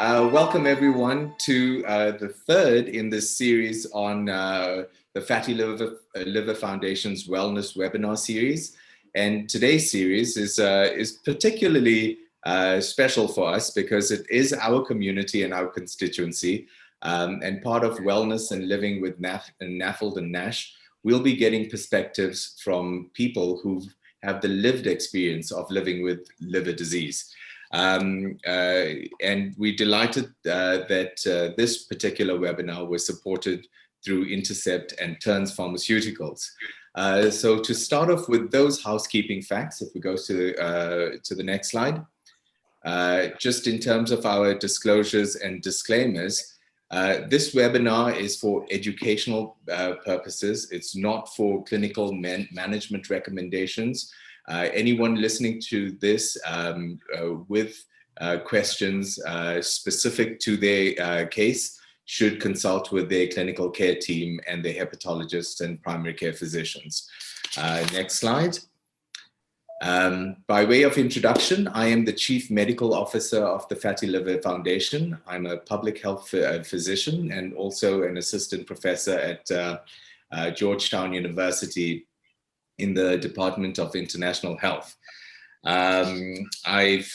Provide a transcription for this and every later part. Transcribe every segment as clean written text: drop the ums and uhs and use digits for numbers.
Welcome everyone to the third in this series on the Fatty Liver Foundation's Wellness Webinar Series. And today's series is particularly special for us because it is our community and our constituency. And part of wellness and living with NAFLD and NASH, we'll be getting perspectives from people who have the lived experience of living with liver disease. And we're delighted that this particular webinar was supported through Intercept and Terns Pharmaceuticals. So to start off with those housekeeping facts, if we go to the next slide, just in terms of our disclosures and disclaimers, this webinar is for educational purposes. It's not for clinical management recommendations. Anyone listening to this with questions specific to their case should consult with their clinical care team and their hepatologists and primary care physicians. Next slide. By way of introduction, I am the Chief Medical Officer of the Fatty Liver Foundation. I'm a public health physician and also an assistant professor at Georgetown University in the Department of International Health. I've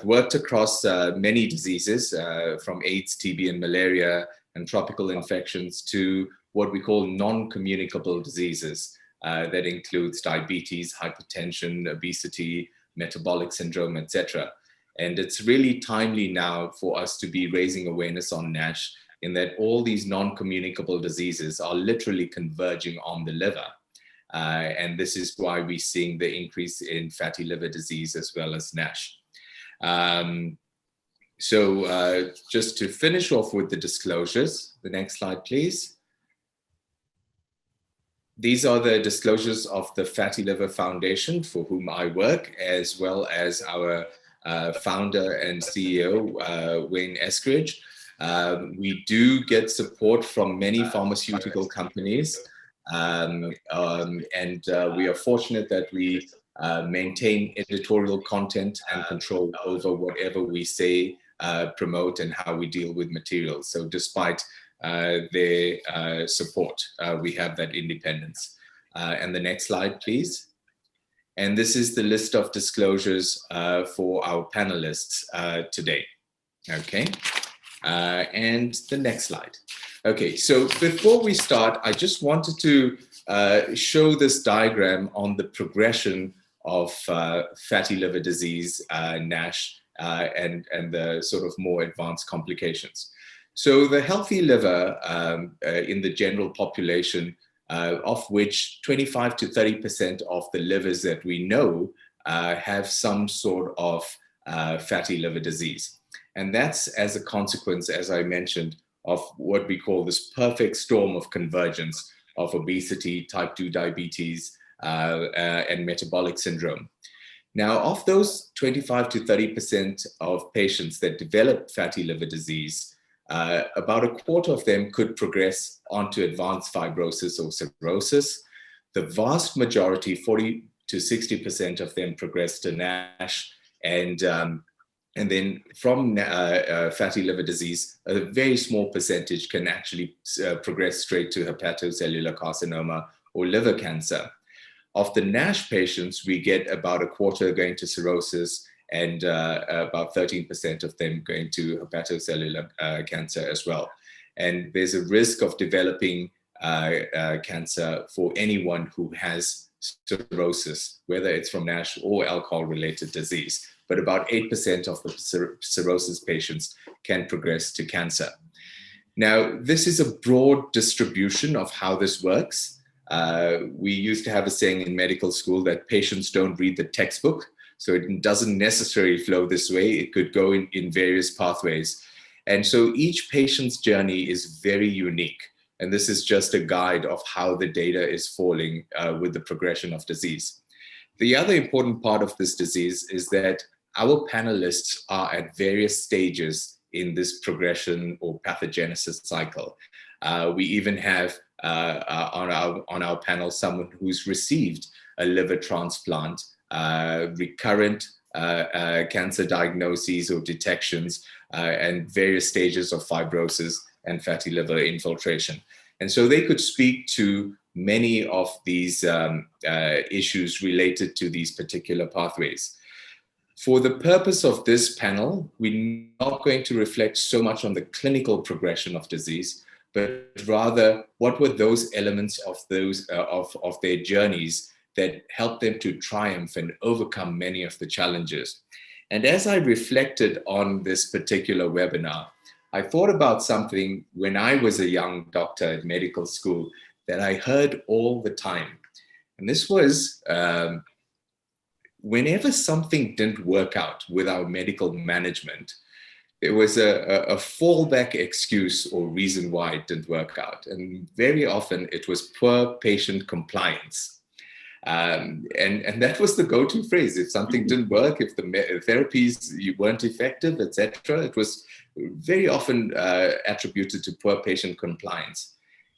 worked across many diseases, from AIDS, TB, and malaria, and tropical infections to what we call non-communicable diseases. That includes diabetes, hypertension, obesity, metabolic syndrome, etc. And it's really timely now for us to be raising awareness on NASH, in that all these non-communicable diseases are literally converging on the liver. And this is why we're seeing the increase in fatty liver disease as well as NASH. Just to finish off with the disclosures, the next slide, please. These are the disclosures of the Fatty Liver Foundation, for whom I work, as well as our founder and CEO, Wayne Eskridge. We do get support from many pharmaceutical companies. We are fortunate that we maintain editorial content and control over whatever we say, promote, and how we deal with materials. So despite their support, we have that independence. And the next slide, please. And this is the list of disclosures for our panelists today. Okay. And the next slide. Okay, so before we start, I just wanted to show this diagram on the progression of fatty liver disease, NASH, and the sort of more advanced complications. So the healthy liver in the general population, of which 25 to 30% of the livers that we know have some sort of fatty liver disease. And that's as a consequence, as I mentioned, of what we call this perfect storm of convergence of obesity, type 2 diabetes, and metabolic syndrome. Now, of those 25 to 30% of patients that develop fatty liver disease, about a quarter of them could progress onto advanced fibrosis or cirrhosis. The vast majority, 40 to 60% of them, progress to NASH, and then from fatty liver disease, a very small percentage can actually progress straight to hepatocellular carcinoma or liver cancer. Of the NASH patients, we get about a quarter going to cirrhosis and about 13% of them going to hepatocellular cancer as well. And there's a risk of developing cancer for anyone who has cirrhosis, whether it's from NASH or alcohol-related disease. But about 8% of the cirrhosis patients can progress to cancer. Now, this is a broad distribution of how this works. We used to have a saying in medical school that patients don't read the textbook, so it doesn't necessarily flow this way. It could go in various pathways. And so each patient's journey is very unique. And this is just a guide of how the data is falling with the progression of disease. The other important part of this disease is that our panelists are at various stages in this progression or pathogenesis cycle. We even have on our panel someone who's received a liver transplant, recurrent cancer diagnoses or detections, and various stages of fibrosis and fatty liver infiltration. And so they could speak to many of these issues related to these particular pathways. For the purpose of this panel, we're not going to reflect so much on the clinical progression of disease, but rather what were those elements of those of their journeys that helped them to triumph and overcome many of the challenges. And as I reflected on this particular webinar, I thought about something when I was a young doctor at medical school that I heard all the time. And this was whenever something didn't work out with our medical management, there was a fallback excuse or reason why it didn't work out. And very often it was poor patient compliance. And that was the go-to phrase. If something didn't work, if the therapies weren't effective, etc., it was very often attributed to poor patient compliance.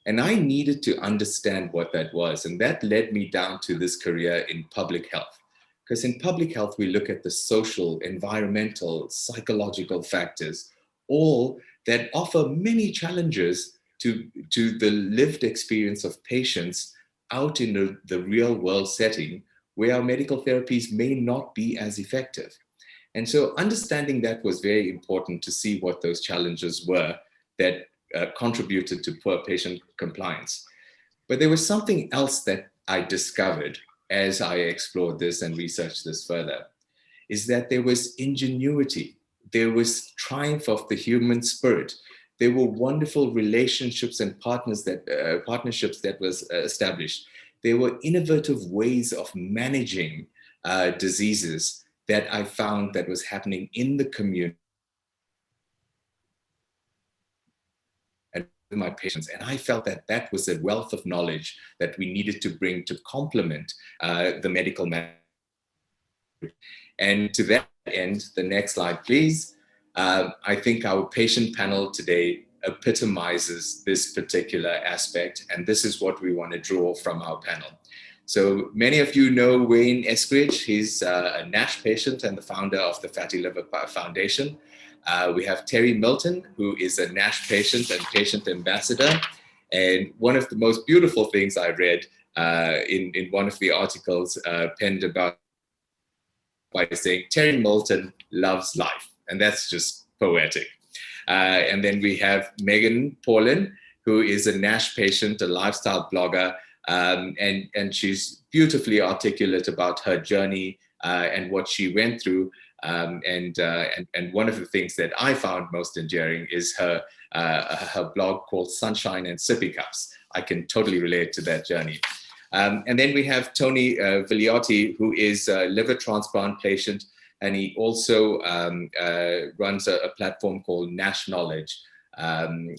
And I needed to understand what that was. And that led me down to this career in public health. Because in public health, we look at the social, environmental, psychological factors, all that offer many challenges to the lived experience of patients out in the real world setting where our medical therapies may not be as effective. And so understanding that was very important to see what those challenges were that contributed to poor patient compliance. But there was something else that I discovered as I explored this and researched this further, is that there was ingenuity, there was triumph of the human spirit, there were wonderful relationships and partnerships that was established. There were innovative ways of managing diseases that I found that was happening in the community and with my patients. And I felt that that was a wealth of knowledge that we needed to bring to complement the medical management. And to that end, the next slide, please. I think our patient panel today epitomizes this particular aspect, and this is what we want to draw from our panel. So many of you know Wayne Eskridge. He's a NASH patient and the founder of the Fatty Liver Foundation. We have Terri Milton, who is a NASH patient and patient ambassador. And one of the most beautiful things I read in one of the articles penned about by saying Terri Milton loves life. And that's just poetic. And then we have Meagan Paullin, who is a NASH patient, a lifestyle blogger, and she's beautifully articulate about her journey and what she went through. And one of the things that I found most endearing is her blog called Sunshine and Sippy Cups. I can totally relate to that journey. And then we have Tony Villiot, who is a liver transplant patient, and he also runs a platform called NASH Knowledge. And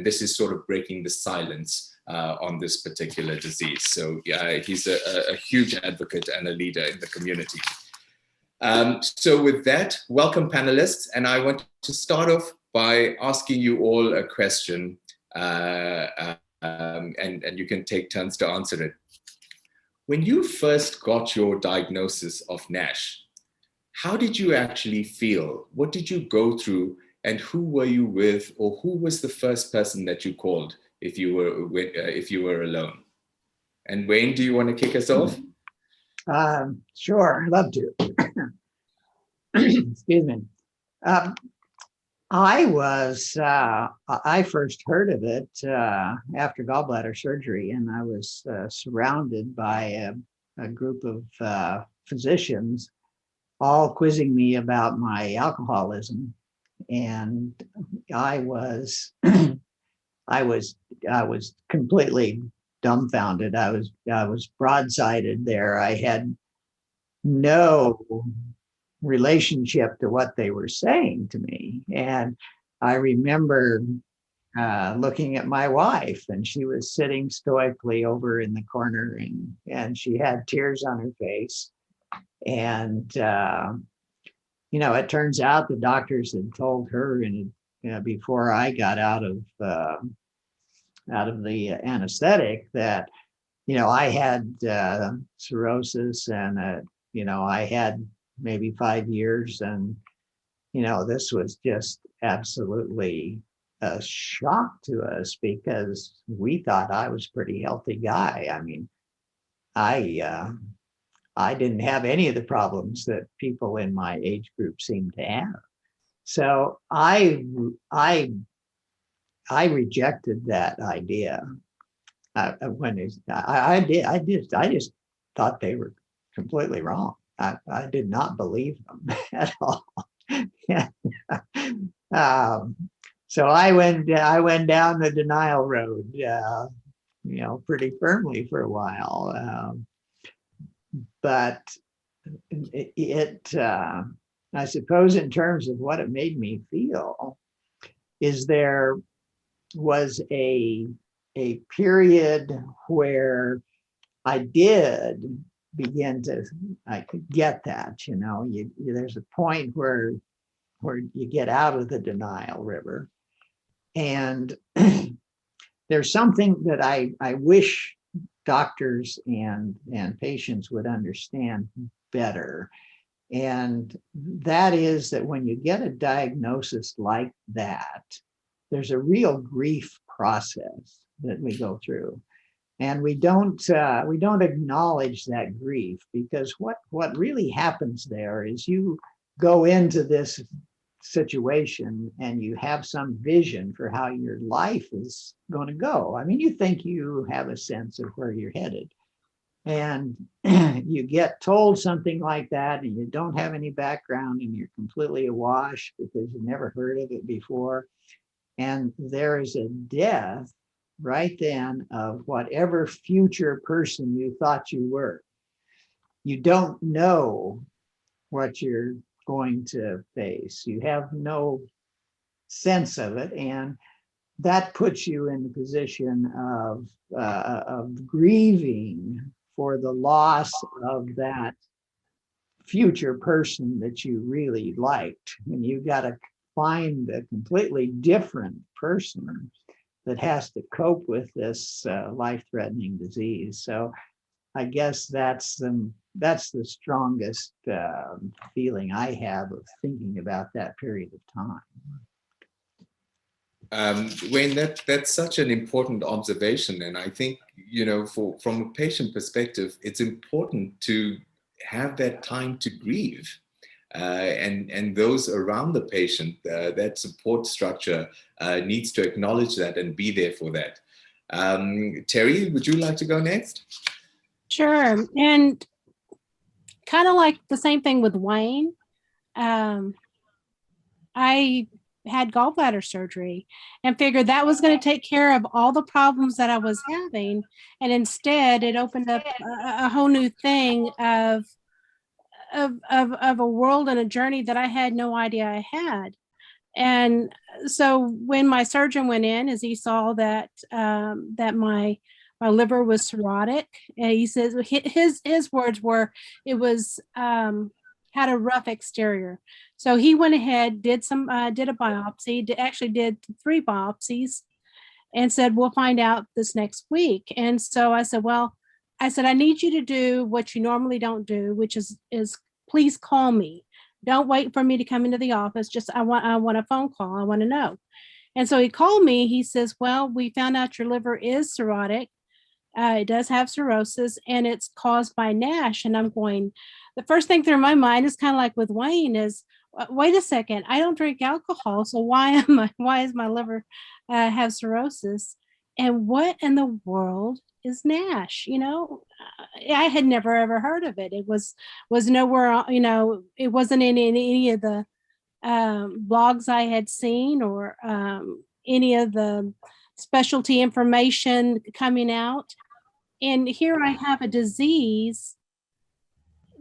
this is sort of breaking the silence on this particular disease. So he's a huge advocate and a leader in the community. So with that, welcome panelists. And I want to start off by asking you all a question, and you can take turns to answer it. When you first got your diagnosis of NASH, how did you actually feel? What did you go through? And who were you with, or who was the first person that you called if you were alone? And Wayne, do you want to kick us off? Sure, I'd love to. Excuse me. I first heard of it after gallbladder surgery, and I was surrounded by a group of physicians, all quizzing me about my alcoholism, and I was completely dumbfounded. I was broadsided there. I had no relationship to what they were saying to me, and I remember looking at my wife, and she was sitting stoically over in the corner, and she had tears on her face. And it turns out the doctors had told her, before I got out of the anesthetic, that I had cirrhosis, and I had maybe 5 years, and this was just absolutely a shock to us because we thought I was a pretty healthy guy. I mean, I didn't have any of the problems that people in my age group seemed to have. So I rejected that idea. I just thought they were completely wrong. I did not believe them at all. So I went down the denial road, pretty firmly for a while. But I suppose in terms of what it made me feel, is there was a period where I did begin to, I could get that, there's a point where you get out of the denial river. And there's something that I wish doctors and patients would understand better. And that is that when you get a diagnosis like that, there's a real grief process that we go through. And we don't acknowledge that grief, because what really happens there is you go into this situation and you have some vision for how your life is going to go. I mean, you think you have a sense of where you're headed, and you get told something like that and you don't have any background and you're completely awash because you've never heard of it before. And there is a death right then of whatever future person you thought you were. You don't know what you're going to face. You have no sense of it. And that puts you in the position of grieving for the loss of that future person that you really liked. And you got to find a completely different person that has to cope with this life-threatening disease. So I guess that's the strongest feeling I have of thinking about that period of time. Wayne, that's such an important observation. And I think, from a patient perspective, it's important to have that time to grieve. And those around the patient, that support structure needs to acknowledge that and be there for that. Terri, would you like to go next? Sure. And kind of like the same thing with Wayne, I had gallbladder surgery and figured that was going to take care of all the problems that I was having. And instead, it opened up a whole new thing of a world and a journey that I had no idea I had. And so when my surgeon went in, as he saw that that my liver was cirrhotic, and he says his words were, it was had a rough exterior. So he went ahead, did a biopsy, actually did 3 biopsies, and said, we'll find out this next week. And so I said, I need you to do what you normally don't do, which is please call me. Don't wait for me to come into the office. Just I want a phone call. I want to know. And so he called me. He says, well, we found out your liver is cirrhotic. It does have cirrhosis, and it's caused by NASH. And I'm going, the first thing through my mind is kind of like with Wayne is, wait a second, I don't drink alcohol. So why is my liver have cirrhosis? And what in the world is NASH? I had never ever heard of it. It was nowhere, it wasn't in any of the blogs I had seen, or any of the specialty information coming out. And here I have a disease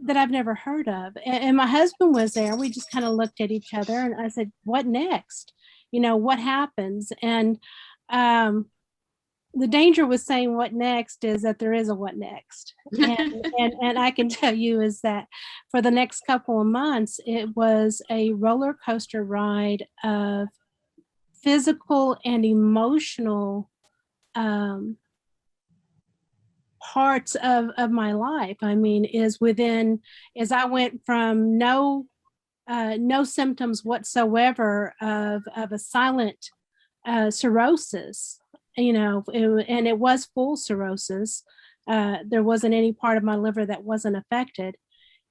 that I've never heard of. And my husband was there. We just kind of looked at each other, and I said, what next? What happens? And the danger with saying what next is that there is a what next. And I can tell you is that for the next couple of months, it was a roller coaster ride of physical and emotional parts of my life. I mean, as I went from no no symptoms whatsoever of a silent cirrhosis, and it was full cirrhosis. There wasn't any part of my liver that wasn't affected.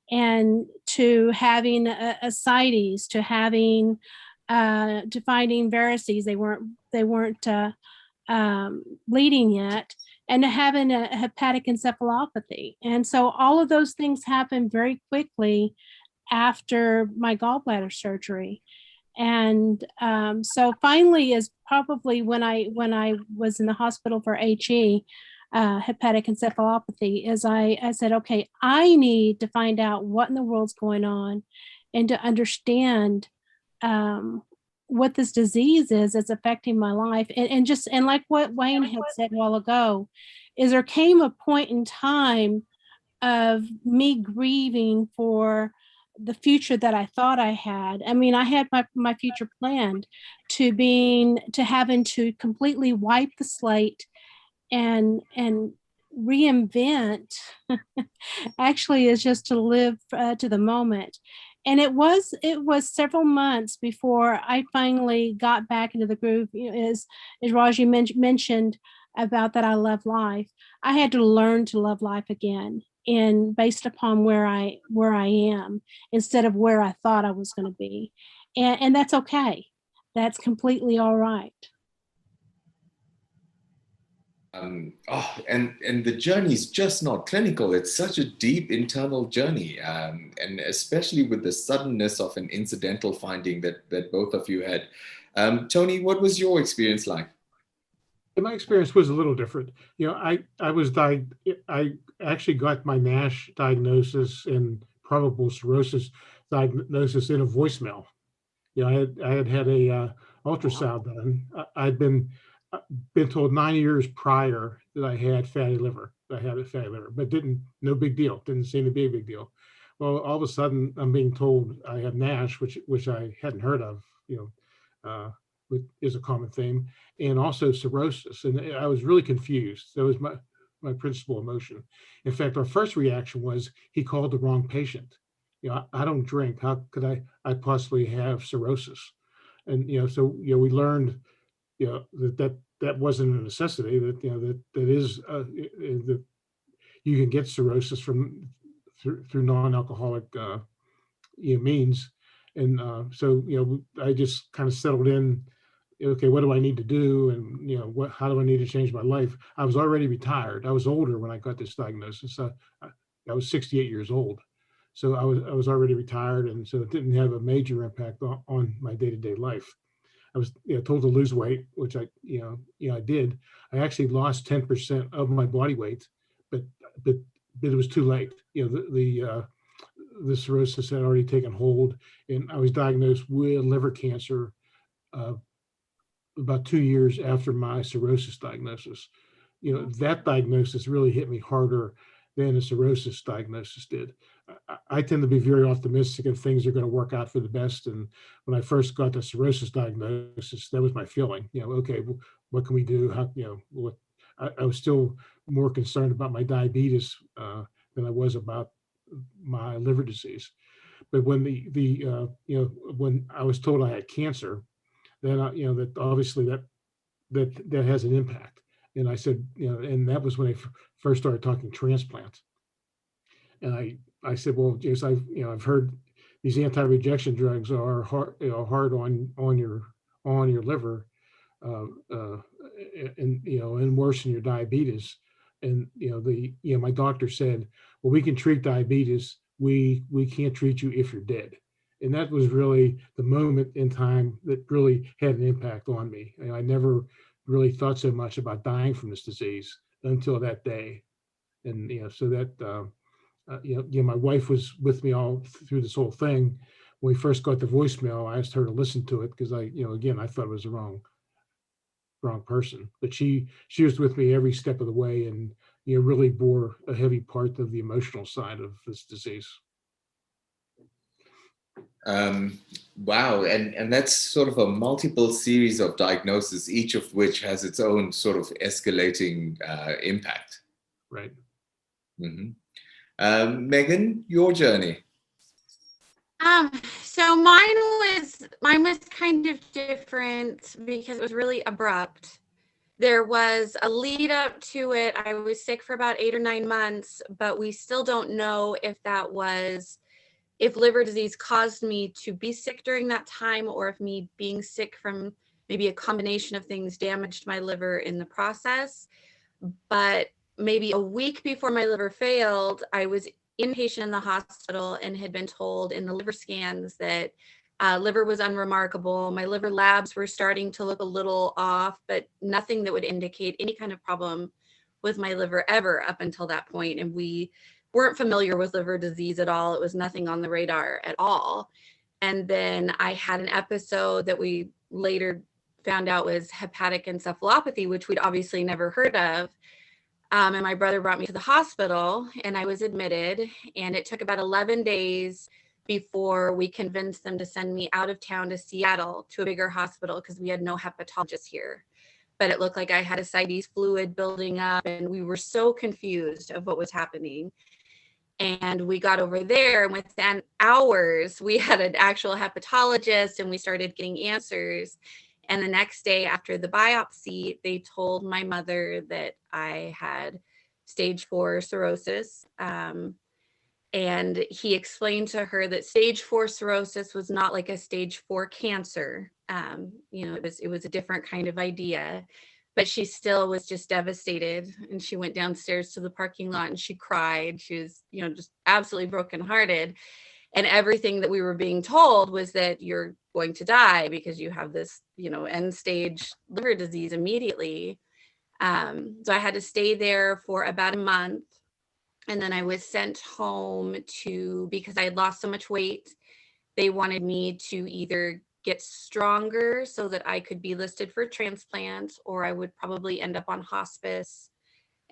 And to having ascites, to having to finding varices, they weren't bleeding yet, and to having a hepatic encephalopathy. And so all of those things happened very quickly after my gallbladder surgery. And so finally is probably when I was in the hospital for HE, hepatic encephalopathy, is I said, okay, I need to find out what in the world's going on and to understand what this disease is that's affecting my life. And like what Wayne had said a while ago, is there came a point in time of me grieving for the future that I thought I had. I mean, I had my future planned to having to completely wipe the slate and reinvent actually is just to live to the moment. And it was several months before I finally got back into the groove. As Raji mentioned about that I love life, I had to learn to love life again, and based upon where I am instead of where I thought I was going to be. And that's okay. That's completely all right. And the journey is just not clinical. It's such a deep internal journey, and especially with the suddenness of an incidental finding that both of you had. Tony, what was your experience like? My experience was a little different. I actually got my NASH diagnosis and probable cirrhosis diagnosis in a voicemail. I had a ultrasound done. I'd been told 9 years prior that I had fatty liver. I had a fatty liver, but no big deal. Didn't seem to be a big deal. Well, all of a sudden I'm being told I have NASH, which I hadn't heard of, is a common theme, and also cirrhosis. And I was really confused. That was my principal emotion. In fact, our first reaction was he called the wrong patient. I don't drink. How could I possibly have cirrhosis? And so we learned that wasn't a necessity. That is that you can get cirrhosis through non-alcoholic means. And so I just kind of settled in. Okay, what do I need to do? And how do I need to change my life? I was already retired. I was older when I got this diagnosis. I was 68 years old, so I was already retired, and so it didn't have a major impact on my day-to-day life. I was told to lose weight, which I did. I actually lost 10% of my body weight, but it was too late. The cirrhosis had already taken hold, and I was diagnosed with liver cancer about 2 years after my cirrhosis diagnosis. That diagnosis really hit me harder than a cirrhosis diagnosis did. I tend to be very optimistic and things are going to work out for the best. And when I first got the cirrhosis diagnosis, that was my feeling. Okay, what can we do? I was still more concerned about my diabetes than I was about my liver disease. But when when I was told I had cancer, then that obviously that has an impact. And I said, and that was when I first started talking transplant. And I said, well, James, I've heard these anti-rejection drugs are hard on your liver, and worsen your diabetes. And my doctor said, well, we can treat diabetes. We can't treat you if you're dead. And that was really the moment in time that really had an impact on me. And I never really thought so much about dying from this disease until that day. And so that my wife was with me all through this whole thing. When we first got the voicemail, I asked her to listen to it because I thought it was the wrong person. But she was with me every step of the way, and really bore a heavy part of the emotional side of this disease. Wow, and that's sort of a multiple series of diagnoses, each of which has its own sort of escalating impact. Right. Mm-hmm. Meagan, your journey. So mine was kind of different because it was really abrupt. There was a lead up to it. I was sick for about 8 or 9 months, but we still don't know if liver disease caused me to be sick during that time, or if me being sick from maybe a combination of things damaged my liver in the process. But maybe a week before my liver failed, I was inpatient in the hospital and had been told in the liver scans that liver was unremarkable. My liver labs were starting to look a little off, but nothing that would indicate any kind of problem with my liver ever up until that point. And we weren't familiar with liver disease at all. It was nothing on the radar at all. And then I had an episode that we later found out was hepatic encephalopathy, which we'd obviously never heard of. And my brother brought me to the hospital and I was admitted, and it took about 11 days before we convinced them to send me out of town to Seattle to a bigger hospital because we had no hepatologists here. But it looked like I had ascites fluid building up and we were so confused of what was happening. And we got over there, and within hours, we had an actual hepatologist and we started getting answers. And the next day after the biopsy, they told my mother that I had stage 4 cirrhosis. And he explained to her that stage 4 cirrhosis was not like a stage 4 cancer. It was a different kind of idea. But she still was just devastated. And she went downstairs to the parking lot and she cried. She was, just absolutely brokenhearted. And everything that we were being told was that you're going to die because you have this, end stage liver disease immediately. So I had to stay there for about a month. And then I was sent home because I had lost so much weight. They wanted me to either get stronger so that I could be listed for transplant, or I would probably end up on hospice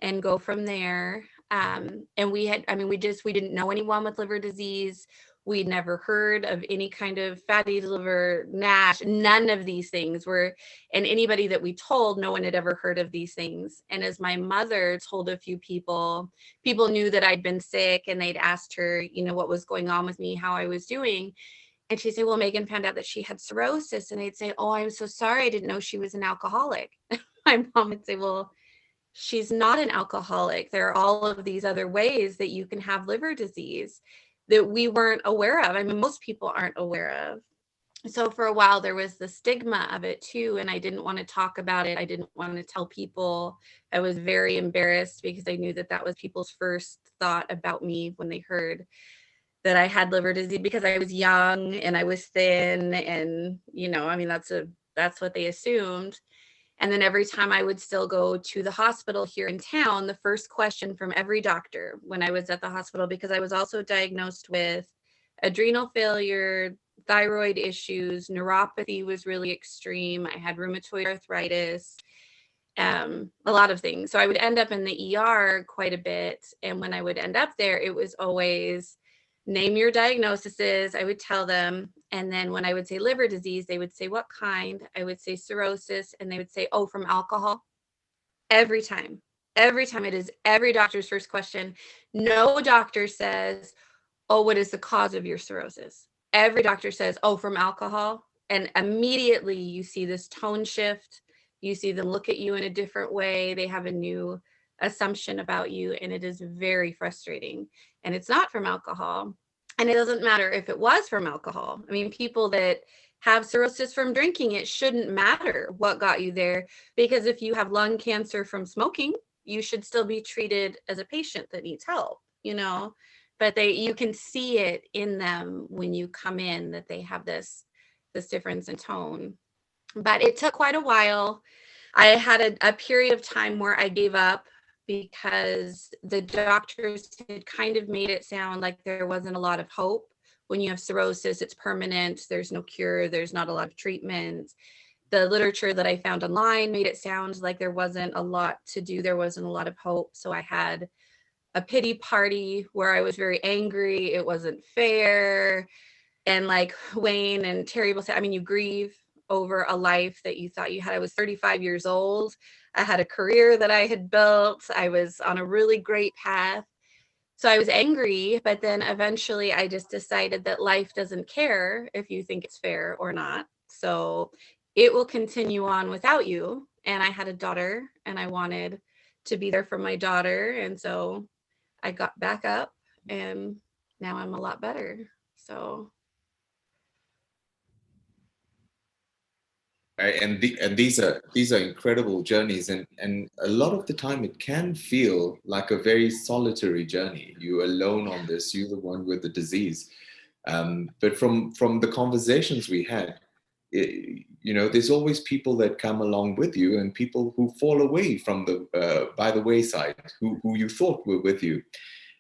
and go from there. And we didn't know anyone with liver disease. We'd never heard of any kind of fatty liver, NASH, none of these things and anybody that we told, no one had ever heard of these things. And as my mother told a few people knew that I'd been sick and they'd asked her, what was going on with me, how I was doing. And she'd say, well, Meagan found out that she had cirrhosis. And they'd say, oh, I'm so sorry. I didn't know she was an alcoholic. My mom would say, well, she's not an alcoholic. There are all of these other ways that you can have liver disease that we weren't aware of. I mean, most people aren't aware of. So for a while, there was the stigma of it too. And I didn't want to talk about it. I didn't want to tell people. I was very embarrassed because I knew that was people's first thought about me when they heard that I had liver disease, because I was young and I was thin and, that's what they assumed. And then every time I would still go to the hospital here in town, the first question from every doctor when I was at the hospital, because I was also diagnosed with adrenal failure, thyroid issues, neuropathy was really extreme. I had rheumatoid arthritis, a lot of things. So I would end up in the ER quite a bit. And when I would end up there, it was always name your diagnoses. I would tell them. And then when I would say liver disease, they would say, what kind? I would say cirrhosis. And they would say, oh, from alcohol. Every time it is every doctor's first question. No doctor says, oh, what is the cause of your cirrhosis? Every doctor says, oh, from alcohol. And immediately you see this tone shift. You see them look at you in a different way. They have a new assumption about you, and it is very frustrating. And it's not from alcohol. And it doesn't matter if it was from alcohol. I mean, people that have cirrhosis from drinking, it shouldn't matter what got you there, because if you have lung cancer from smoking, you should still be treated as a patient that needs help, but you can see it in them when you come in that they have this difference in tone. But it took quite a while. I had a period of time where I gave up because the doctors had kind of made it sound like there wasn't a lot of hope. When you have cirrhosis, it's permanent. There's no cure. There's not a lot of treatment. The literature that I found online made it sound like there wasn't a lot to do. There wasn't a lot of hope. So I had a pity party where I was very angry. It wasn't fair. And like Wayne and Terri will say, you grieve over a life that you thought you had. I was 35 years old. I had a career that I had built. I was on a really great path. So I was angry, but then eventually I just decided that life doesn't care if you think it's fair or not. So it will continue on without you. And I had a daughter and I wanted to be there for my daughter. And so I got back up and now I'm a lot better. So. Right? And these are incredible journeys, and a lot of the time it can feel like a very solitary journey. You're alone on this. You're the one with the disease. But from the conversations we had, there's always people that come along with you, and people who fall away from the by the wayside, who you thought were with you.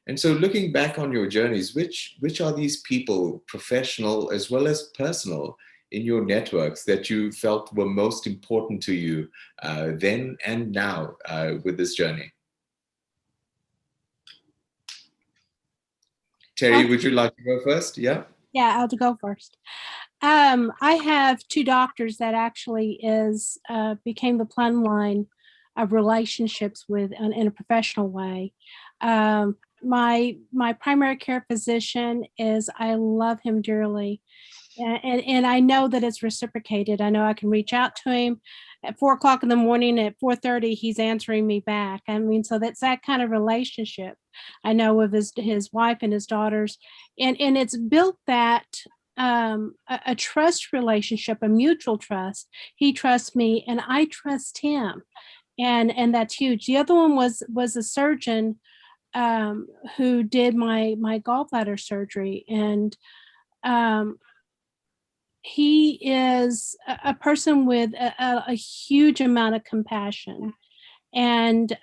And so, looking back on your journeys, which are these people, professional as well as personal, in your networks that you felt were most important to you then and now with this journey? Terri, would you like to go first? Yeah. Yeah, I'll go first. I have two doctors that actually became the plumb line of relationships with in a professional way. My primary care physician I love him dearly. And I know that it's reciprocated. I know I can reach out to him at 4 o'clock in the morning. At 4:30, he's answering me back. I mean, so that's that kind of relationship. I know of his wife and his daughters, and it's built that a trust relationship, a mutual trust. He trusts me, and I trust him, and that's huge. The other one was a surgeon who did my gallbladder surgery, and he is a person with a huge amount of compassion, and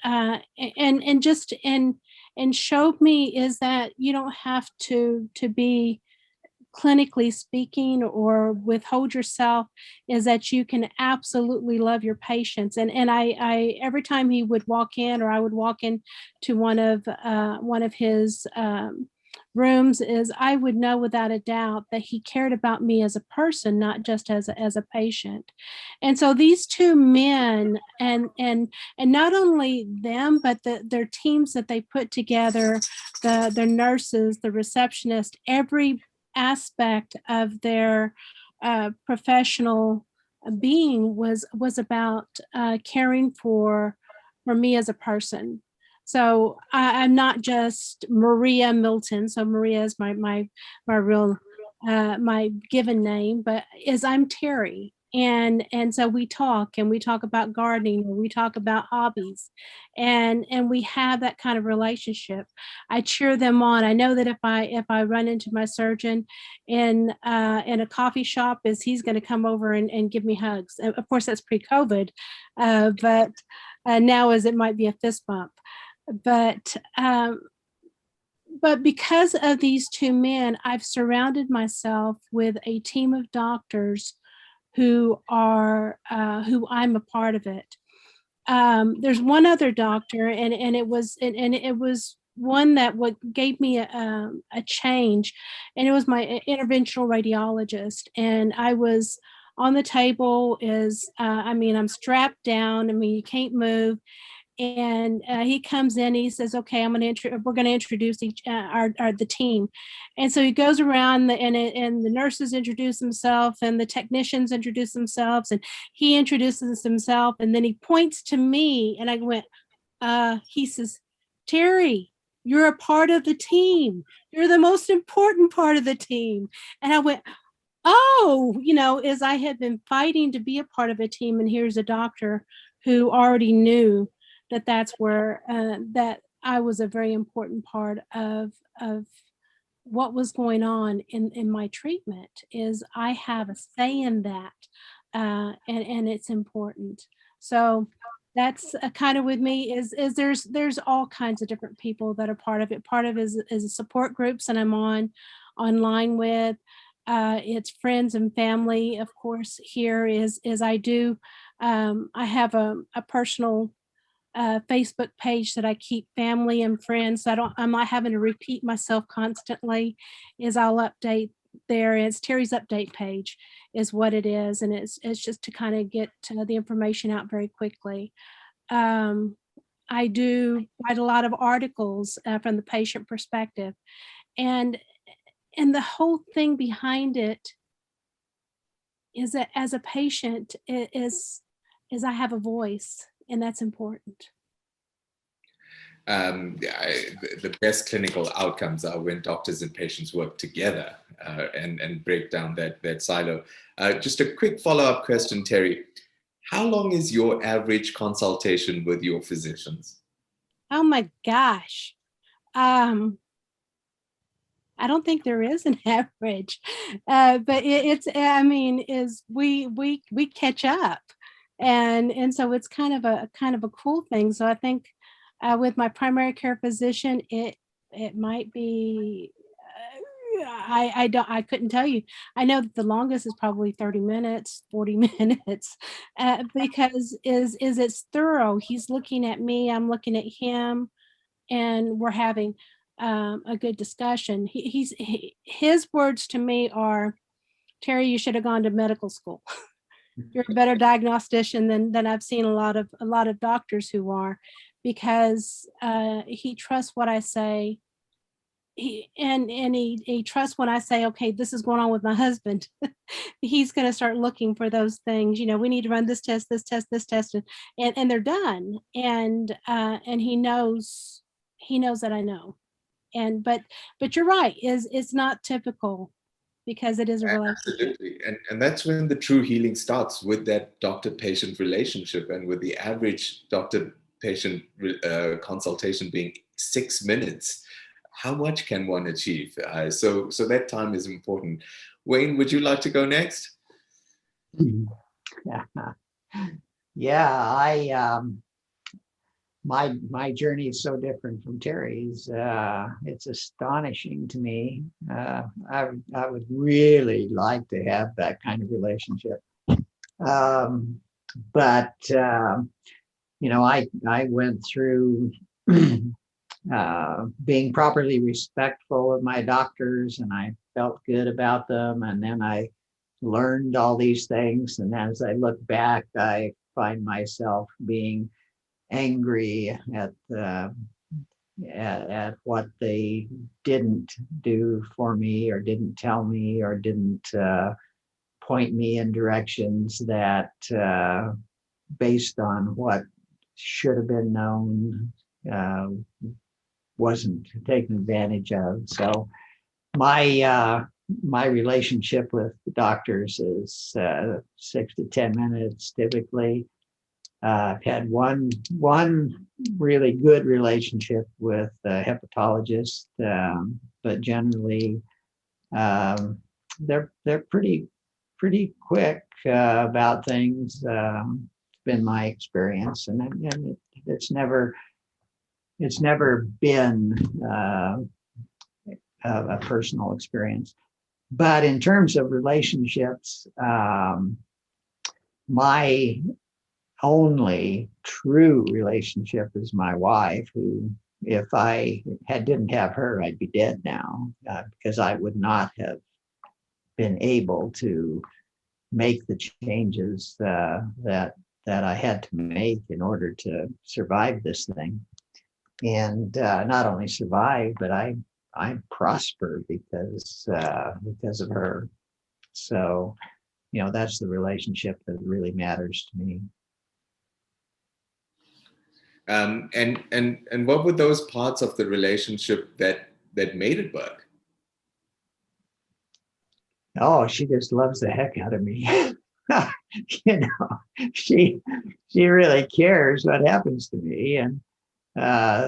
showed me is that you don't have to be clinically speaking or withhold yourself, is that you can absolutely love your patients. And I every time he would walk in, or I would walk in to one of his rooms, is I would know without a doubt that he cared about me as a person, not just as a patient. And so these two men, and not only them, but their teams that they put together, the nurses, the receptionist, every aspect of their professional being was about caring for me as a person. So I'm not just Maria Milton. So Maria is my real my given name, but I'm Terri. And so we talk about gardening, or we talk about hobbies, and we have that kind of relationship. I cheer them on. I know that if I run into my surgeon in a coffee shop, he's going to come over and give me hugs. Of course, that's pre-COVID, but now as it might be a fist bump. But because of these two men, I've surrounded myself with a team of doctors who I'm a part of it. There's one other doctor, and it was one that gave me a change, and it was my interventional radiologist. And I was on the table, I'm strapped down. I mean, you can't move. And he comes in, he says, okay, we're going to introduce the team. And so he goes around, and the nurses introduce themselves, and the technicians introduce themselves, and he introduces himself, and then he points to me, and I went, he says, Terri, you're a part of the team. You're the most important part of the team. And I went, oh, as I had been fighting to be a part of a team, and here's a doctor who already knew that's where that I was a very important part of what was going on in my treatment. Is I have a say in that, and it's important. So that's kind of with me is there's all kinds of different people that are part of it. Part of it is support groups, and I'm online with. It's friends and family, of course. Here is I do. I have a personal Facebook page that I keep family and friends. I'm not having to repeat myself constantly. I'll update there. It's Terri's update page is what it is. And it's just to kind of get the information out very quickly. I do write a lot of articles from the patient perspective, and the whole thing behind it is that as a patient is I have a voice, and that's important. The best clinical outcomes are when doctors and patients work together and break down that silo. Just a quick follow-up question, Terri. How long is your average consultation with your physicians? Oh my gosh. I don't think there is an average, but it's, I mean, is we catch up, and so it's kind of a cool thing. So I think with my primary care physician, it might be, I couldn't tell you. I know that the longest is probably 30 minutes, 40 minutes, because it's thorough. He's looking at me, I'm looking at him, and we're having a good discussion. His words to me are, Terri, you should have gone to medical school. You're a better diagnostician than I've seen a lot of doctors who are, because he trusts what I say. He trusts when I say, okay, this is going on with my husband. He's going to start looking for those things. You know, we need to run this test, and they're done. And he knows that I know. And but you're right, it's not typical, because it is a relationship. Absolutely. And that's when the true healing starts, with that doctor-patient relationship, and with the average doctor-patient consultation being 6 minutes. How much can one achieve? So that time is important. Wayne, would you like to go next? Yeah, my journey is so different from Terri's. It's astonishing to me. I would really like to have that kind of relationship. But you know, I went through being properly respectful of my doctors, and I felt good about them. And then I learned all these things. And as I look back, I find myself being angry at what they didn't do for me, or didn't tell me, or didn't point me in directions that, based on what should have been known, wasn't taken advantage of. So my relationship with the doctors is 6 to 10 minutes typically. I've had one really good relationship with a hepatologist, but generally they're pretty quick about things. It's been my experience, and it's never been a personal experience. But in terms of relationships, my only true relationship is my wife, who, if I didn't have her, I'd be dead now, because I would not have been able to make the changes that I had to make in order to survive this thing. And not only survive, but I prosper because of her. So, you know, that's the relationship that really matters to me. And what were those parts of the relationship that made it work? Oh, she just loves the heck out of me. You know, she really cares what happens to me, and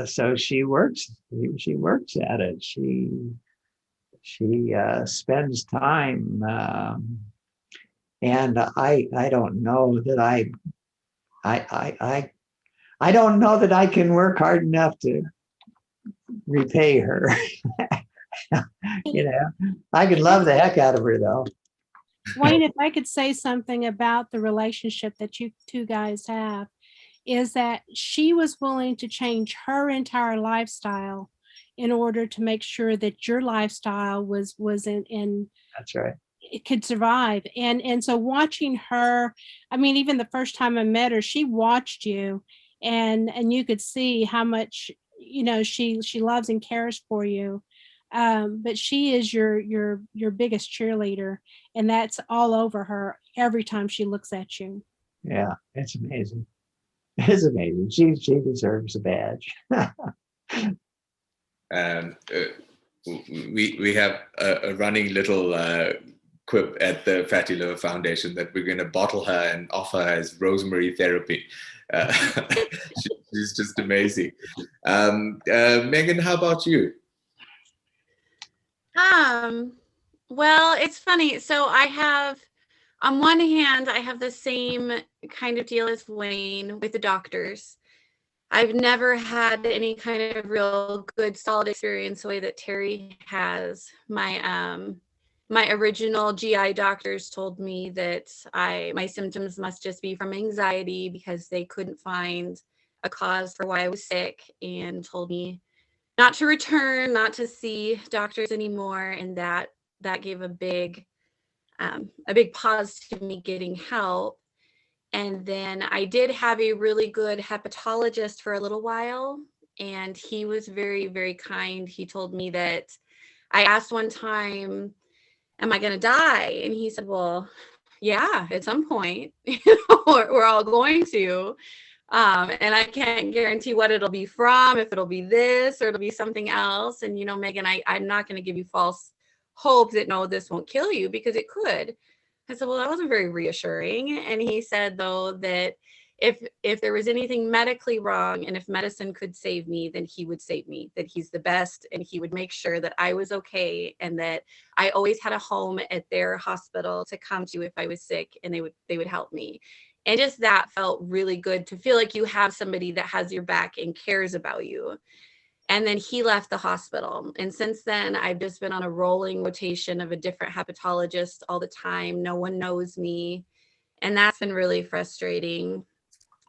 so she works at it. She spends time, and I don't know that I don't know that I can work hard enough to repay her. You know, I could love the heck out of her, though. Wayne, if I could say something about the relationship that you two guys have, is that she was willing to change her entire lifestyle in order to make sure that your lifestyle was in That's right. It could survive. And so watching her, I mean, even the first time I met her, she watched you, and you could see how much, she loves and cares for you. But she is your biggest cheerleader, and that's all over her every time she looks at you. Yeah, it's amazing. It's amazing. She deserves a badge. We have a running little quip at the Fatty Liver Foundation that we're going to bottle her and offer her as rosemary therapy. She's just amazing. Meagan, how about you? Well, it's funny. So on one hand, I have the same kind of deal as Wayne with the doctors. I've never had any kind of real good, solid experience the way that Terri has. My original GI doctors told me that my symptoms must just be from anxiety because they couldn't find a cause for why I was sick, and told me not to return, not to see doctors anymore. And that gave a big pause to me getting help. And then I did have a really good hepatologist for a little while, and he was very, very kind. He told me that I asked one time, am I going to die? And he said, well, yeah, at some point, we're all going to. And I can't guarantee what it'll be from, if it'll be this or it'll be something else. And, Meagan, I'm not going to give you false hope that, no, this won't kill you, because it could. I said, well, that wasn't very reassuring. And he said, though, that if there was anything medically wrong and if medicine could save me, then he would save me, that he's the best, and he would make sure that I was okay, and that I always had a home at their hospital to come to if I was sick, and they would help me. And just that felt really good, to feel like you have somebody that has your back and cares about you. And then he left the hospital. And since then, I've just been on a rolling rotation of a different hepatologist all the time. No one knows me. And that's been really frustrating.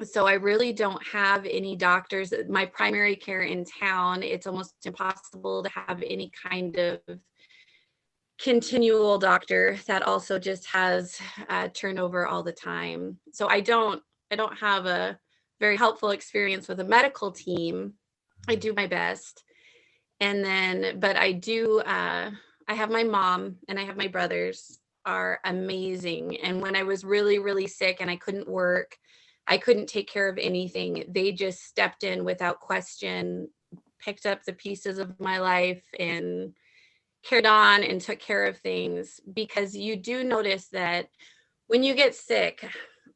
So I really don't have any doctors. My primary care in town, it's almost impossible to have any kind of continual doctor that also just has turnover all the time. So I don't have a very helpful experience with a medical team. I do my best. And then, but I do, I have my mom and I have my brothers are amazing. And when I was really, really sick and I couldn't work, I couldn't take care of anything, they just stepped in without question, picked up the pieces of my life and carried on and took care of things. Because you do notice that when you get sick,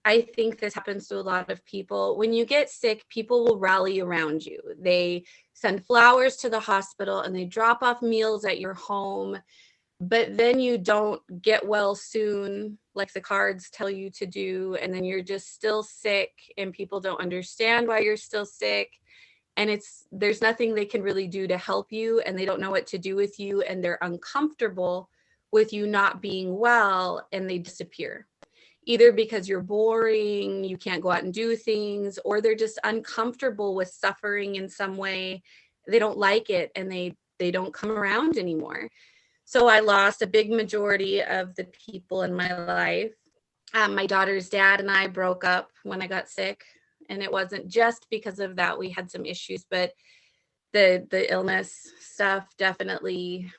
I think this happens to a lot of people. When you get sick, people will rally around you. They send flowers to the hospital and they drop off meals at your home. But then you don't get well soon, like the cards tell you to do. And then you're just still sick, and people don't understand why you're still sick. And there's nothing they can really do to help you, and they don't know what to do with you, and they're uncomfortable with you not being well, and they disappear. Either because you're boring, you can't go out and do things, or they're just uncomfortable with suffering in some way. They don't like it, and they don't come around anymore. So I lost a big majority of the people in my life. My daughter's dad and I broke up when I got sick, and it wasn't just because of that. We had some issues, but the illness stuff definitely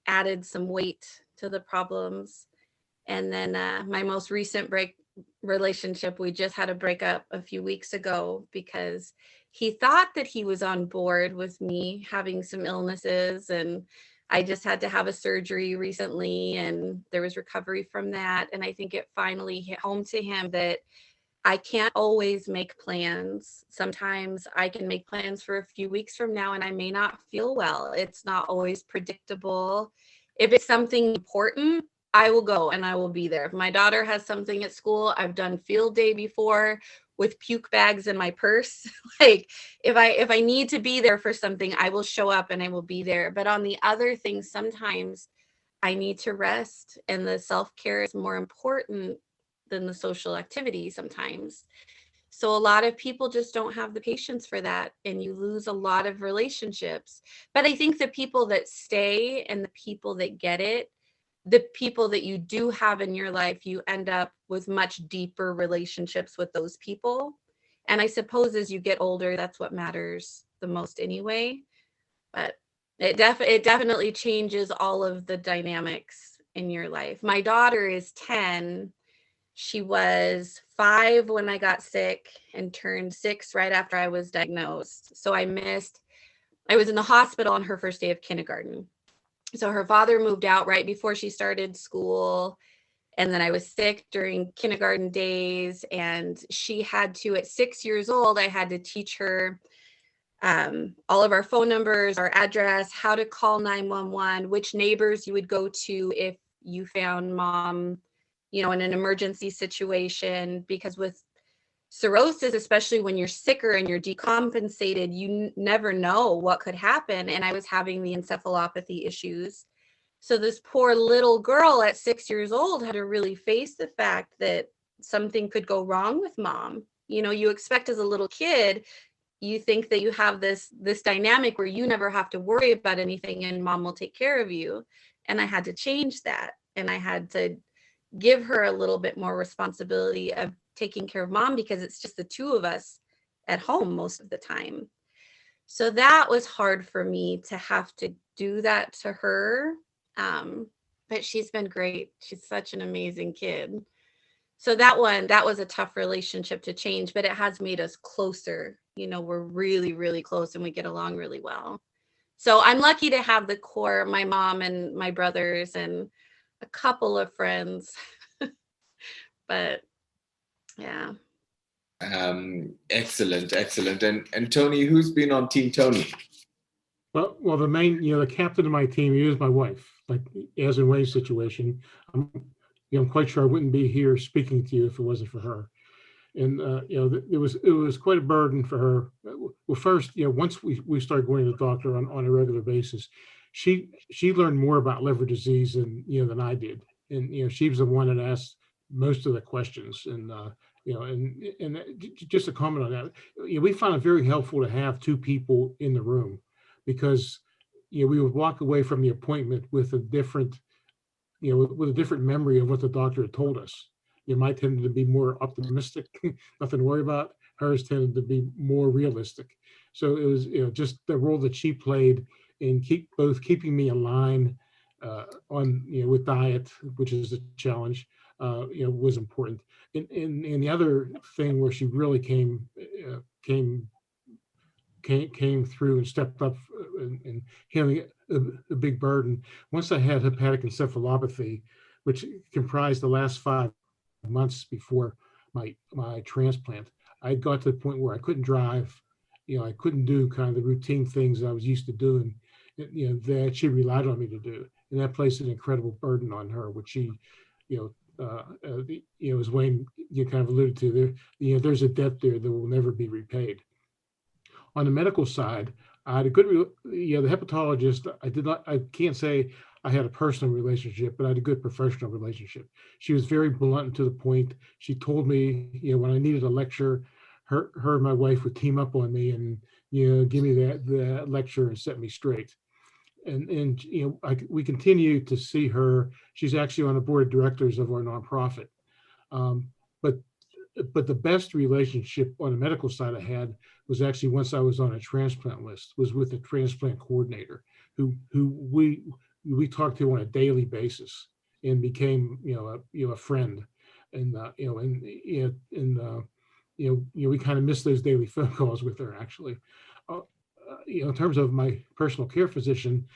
added some weight to the problems. And then my most recent relationship, we just had a breakup a few weeks ago because he thought that he was on board with me having some illnesses, and I just had to have a surgery recently, and there was recovery from that. And I think it finally hit home to him that I can't always make plans. Sometimes I can make plans for a few weeks from now and I may not feel well. It's not always predictable. If it's something important, I will go and I will be there. If my daughter has something at school, I've done field day before with puke bags in my purse. Like if I need to be there for something, I will show up and I will be there. But on the other things, sometimes I need to rest, and the self-care is more important than the social activity sometimes. So a lot of people just don't have the patience for that, and you lose a lot of relationships. But I think the people that stay and the people that get it, the people that you do have in your life, you end up with much deeper relationships with those people. And I suppose as you get older, that's what matters the most anyway. But it definitely changes all of the dynamics in your life. My daughter is 10. She was 5 when I got sick and turned 6 right after I was diagnosed. So I was in the hospital on her first day of kindergarten. So her father moved out right before she started school. And then I was sick during kindergarten days, and she had to, at 6 years old, I had to teach her all of our phone numbers, our address, how to call 911, which neighbors you would go to if you found mom, in an emergency situation. Because with cirrhosis, especially when you're sicker and you're decompensated, you never know what could happen. And I was having the encephalopathy issues. So this poor little girl at 6 years old had to really face the fact that something could go wrong with mom. You expect as a little kid, you think that you have this dynamic where you never have to worry about anything and mom will take care of you. And I had to change that. And I had to give her a little bit more responsibility of taking care of mom, because it's just the two of us at home most of the time. So that was hard for me to have to do that to her. But she's been great. She's such an amazing kid. So that was a tough relationship to change, but it has made us closer. We're really, really close and we get along really well. So I'm lucky to have the core, my mom and my brothers and a couple of friends. But yeah. Excellent. And Tony, who's been on Team Tony? Well, the main, the captain of my team is my wife. Like, as in Wayne's situation, I'm quite sure I wouldn't be here speaking to you if it wasn't for her. And it was quite a burden for her. Well, first, once we started going to the doctor on a regular basis, she learned more about liver disease than I did. And she was the one that asked most of the questions. And and just a comment on that, we found it very helpful to have two people in the room, because we would walk away from the appointment with a different memory of what the doctor had told us. Mine tended to be more optimistic, nothing to worry about. Hers tended to be more realistic. So it was just the role that she played in keeping me in line on with diet, which is a challenge, was important. And the other thing where she really came through and stepped up and handling a big burden. Once I had hepatic encephalopathy, which comprised the last 5 months before my transplant, I got to the point where I couldn't drive. I couldn't do kind of the routine things I was used to doing, that she relied on me to do. And that placed an incredible burden on her, which she, as Wayne kind of alluded to, there's a debt there that will never be repaid. On the medical side, I had a good, the hepatologist, I can't say I had a personal relationship, but I had a good professional relationship. She was very blunt and to the point. She told me, when I needed a lecture, her and my wife would team up on me and, give me that lecture and set me straight. And we continue to see her. She's actually on the board of directors of our nonprofit. But the best relationship on the medical side I had was actually once I was on a transplant list, was with a transplant coordinator who we talked to on a daily basis and became a friend. And we kind of missed those daily phone calls with her, actually. In terms of my personal care physician,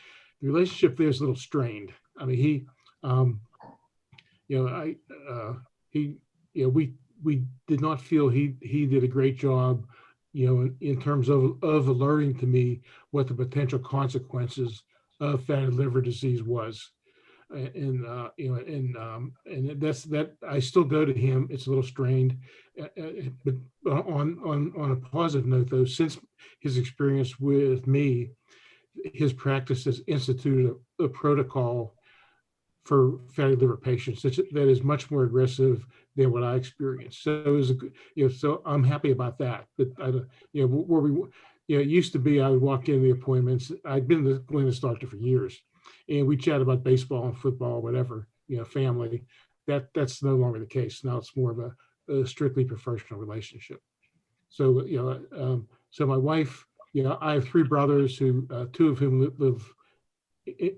the relationship there is a little strained. I mean, we did not feel he did a great job, in terms of alerting to me what the potential consequences of fatty liver disease was. And that's that. I still go to him. It's a little strained, but on a positive note, though, since his experience with me, his practice has instituted a protocol for fatty liver patients that is much more aggressive than what I experienced. So it was so I'm happy about that. But where we it used to be, I would walk into the appointments. I'd been going to this doctor for years, and we chat about baseball and football, whatever, family. That's no longer the case. Now it's more of a strictly professional relationship. So, so my wife, I have three brothers who, two of whom live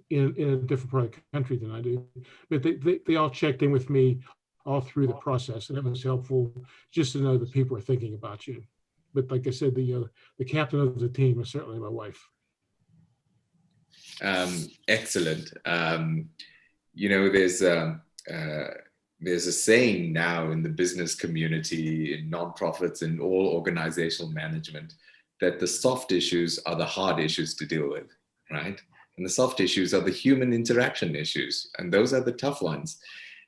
in a different part of the country than I do, but they all checked in with me all through the process, and it was helpful just to know that people are thinking about you. But like I said, the captain of the team is certainly my wife. Excellent. There's a saying now in the business community, in nonprofits, in all organizational management, that the soft issues are the hard issues to deal with, right? And the soft issues are the human interaction issues, and those are the tough ones.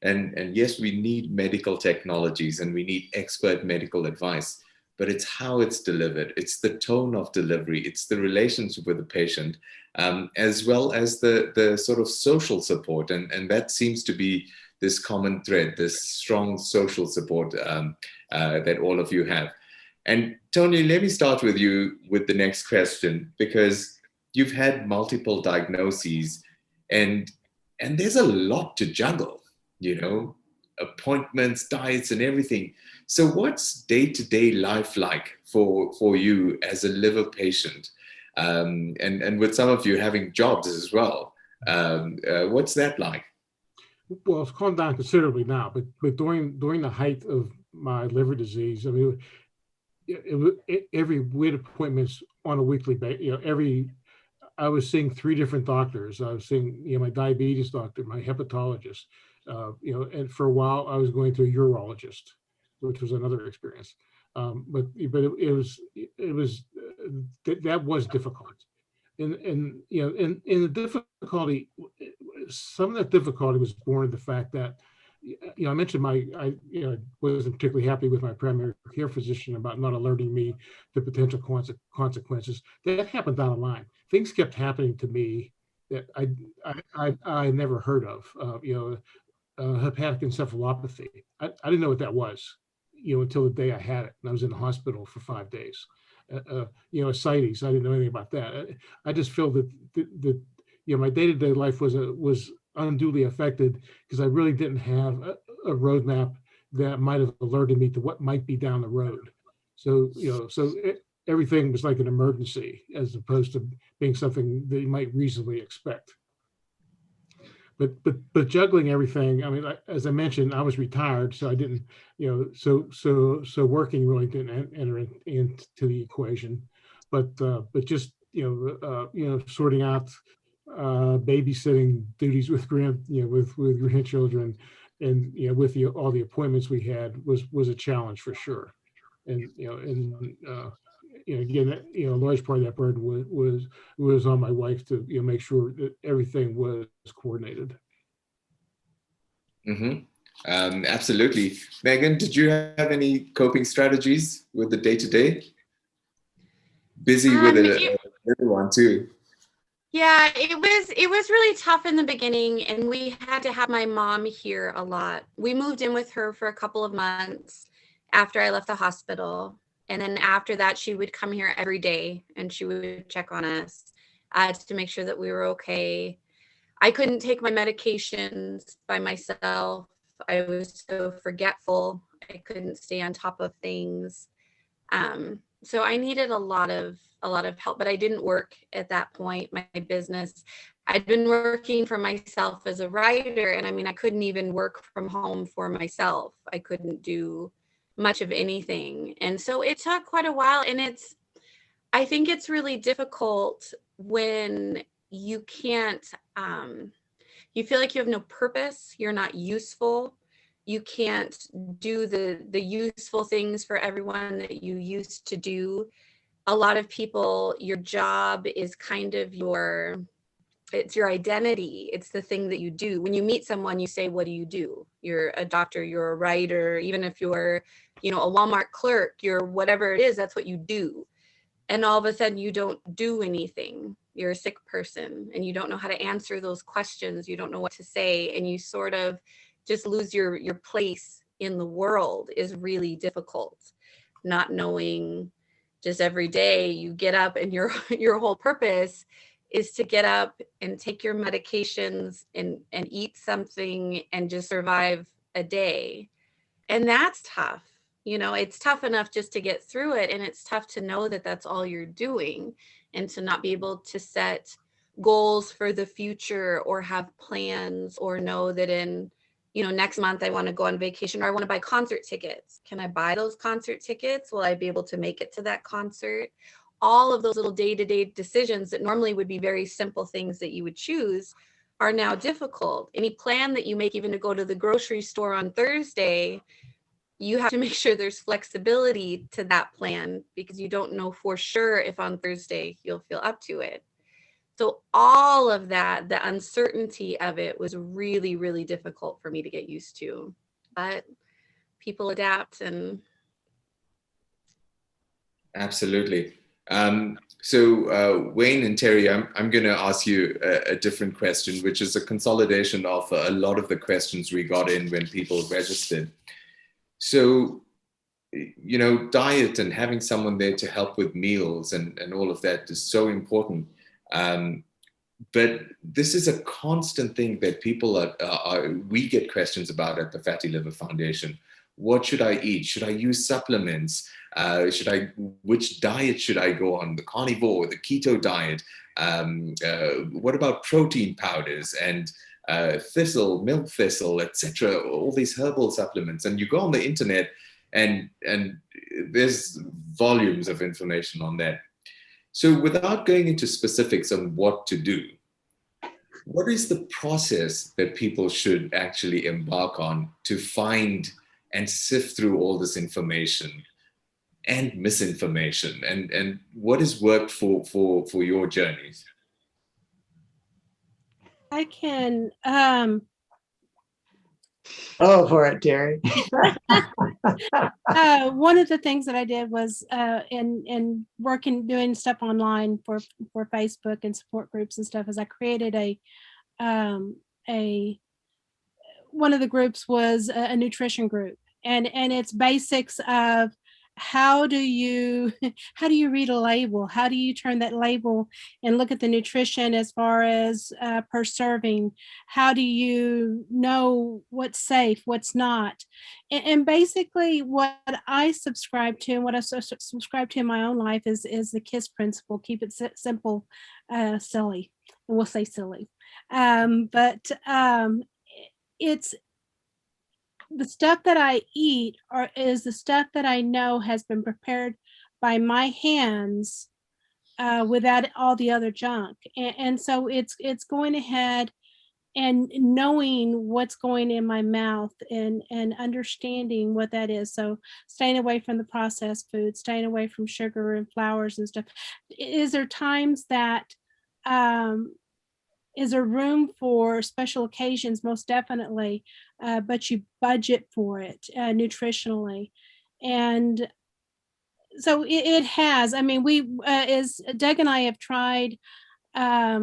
And yes, we need medical technologies and we need expert medical advice, but it's how it's delivered. It's the tone of delivery. It's the relationship with the patient, as well as the sort of social support. And that seems to be this common thread, this strong social support that all of you have. And Tony, let me start with you with the next question, because you've had multiple diagnoses and there's a lot to juggle, appointments, diets, and everything. So what's day-to-day life like for you as a liver patient? And with some of you having jobs as well, what's that like? Well, it's calmed down considerably now, but during the height of my liver disease, I mean, we had appointments on a weekly basis. I was seeing three different doctors. I was seeing, my diabetes doctor, my hepatologist, and for a while I was going to a urologist, which was another experience. But that was difficult. And the difficulty, some of that difficulty was born of the fact that, I mentioned I wasn't particularly happy with my primary care physician about not alerting me to potential consequences. That happened down the line. Things kept happening to me that I never heard of. Hepatic Encephalopathy. I didn't know what that was, until the day I had it, and I was in the hospital for 5 days. Ascites. I didn't know anything about that. I just feel that my day-to-day life was unduly affected because I really didn't have a roadmap that might have alerted me to what might be down the road. So everything was like an emergency as opposed to being something that you might reasonably expect. But juggling everything, I mean, as I mentioned, I was retired, so I didn't, so working really didn't enter into the equation. But just sorting out babysitting duties with grandchildren, and with all the appointments we had was a challenge for sure. And again, a large part of that burden was on my wife to make sure that everything was coordinated. Mm-hmm. Absolutely. Meagan, did you have any coping strategies with the day-to-day? Busy with a little one too. Yeah, it was really tough in the beginning, and we had to have my mom here a lot. We moved in with her for a couple of months after I left the hospital. And then after that, she would come here every day and she would check on us to make sure that we were okay. I couldn't take my medications by myself. I was so forgetful. I couldn't stay on top of things. So I needed a lot of help, but I didn't work at that point. My business, I'd been working for myself as a writer, and I mean, I couldn't even work from home for myself. I couldn't do much of anything. And so it took quite a while. And I think it's really difficult when you can't, you feel like you have no purpose, you're not useful, you can't do the useful things for everyone that you used to do. A lot of people, your job is kind of it's your identity. It's the thing that you do. When you meet someone, you say, what do you do? You're a doctor, you're a writer, even if you're, a Walmart clerk, you're whatever it is, that's what you do. And all of a sudden you don't do anything. You're a sick person and you don't know how to answer those questions. You don't know what to say. And you sort of just lose your place in the world is really difficult. Not knowing, just every day you get up and your whole purpose is to get up and take your medications and eat something and just survive a day. And that's tough. You know, it's tough enough just to get through it, and it's tough to know that that's all you're doing, and to not be able to set goals for the future or have plans, or know that in, you know, next month I want to go on vacation, or I want to buy concert tickets. Can I buy those concert tickets? Will I be able to make it to that concert? All of those little day-to-day decisions that normally would be very simple things that you would choose are now difficult. Any plan that you make, even to go to the grocery store on Thursday, you have to make sure there's flexibility to that plan, because you don't know for sure if on Thursday you'll feel up to it. So all of that, the uncertainty of it was really, really difficult for me to get used to. But people adapt. And Absolutely. So Wayne and Terri, I'm going to ask you a different question, which is a consolidation of a lot of the questions we got in when people registered. So, you know, diet and having someone there to help with meals and all of that is so important. But this is a constant thing that people we get questions about at the Fatty Liver Foundation. What should I eat? Should I use supplements? Which diet should I go on? The carnivore, the keto diet? What about protein powders and thistle, milk thistle, etc.? All these herbal supplements, and you go on the internet, and there's volumes of information on that. So, without going into specifics on what to do, what is the process that people should actually embark on to find and sift through all this information and misinformation, and what has worked for your journeys? I can Oh, for it, Terri. one of the things that I did was in working, doing stuff online for Facebook and support groups and stuff, is I created one of the groups was a nutrition group, and it's basics of how do you read a label? How do you turn that label and look at the nutrition as far as per serving? How do you know what's safe, what's not? And basically what I subscribe to, and what I subscribe to in my own life is the KISS principle: keep it simple, silly, and we'll say silly. It's the stuff that I eat is the stuff that I know has been prepared by my hands without all the other junk. And so it's going ahead and knowing what's going in my mouth and understanding what that is. So staying away from the processed food, staying away from sugar and flours and stuff. Is there times that is there room for special occasions? Most definitely, but you budget for it nutritionally. And so it has, I mean, as Doug and I have tried a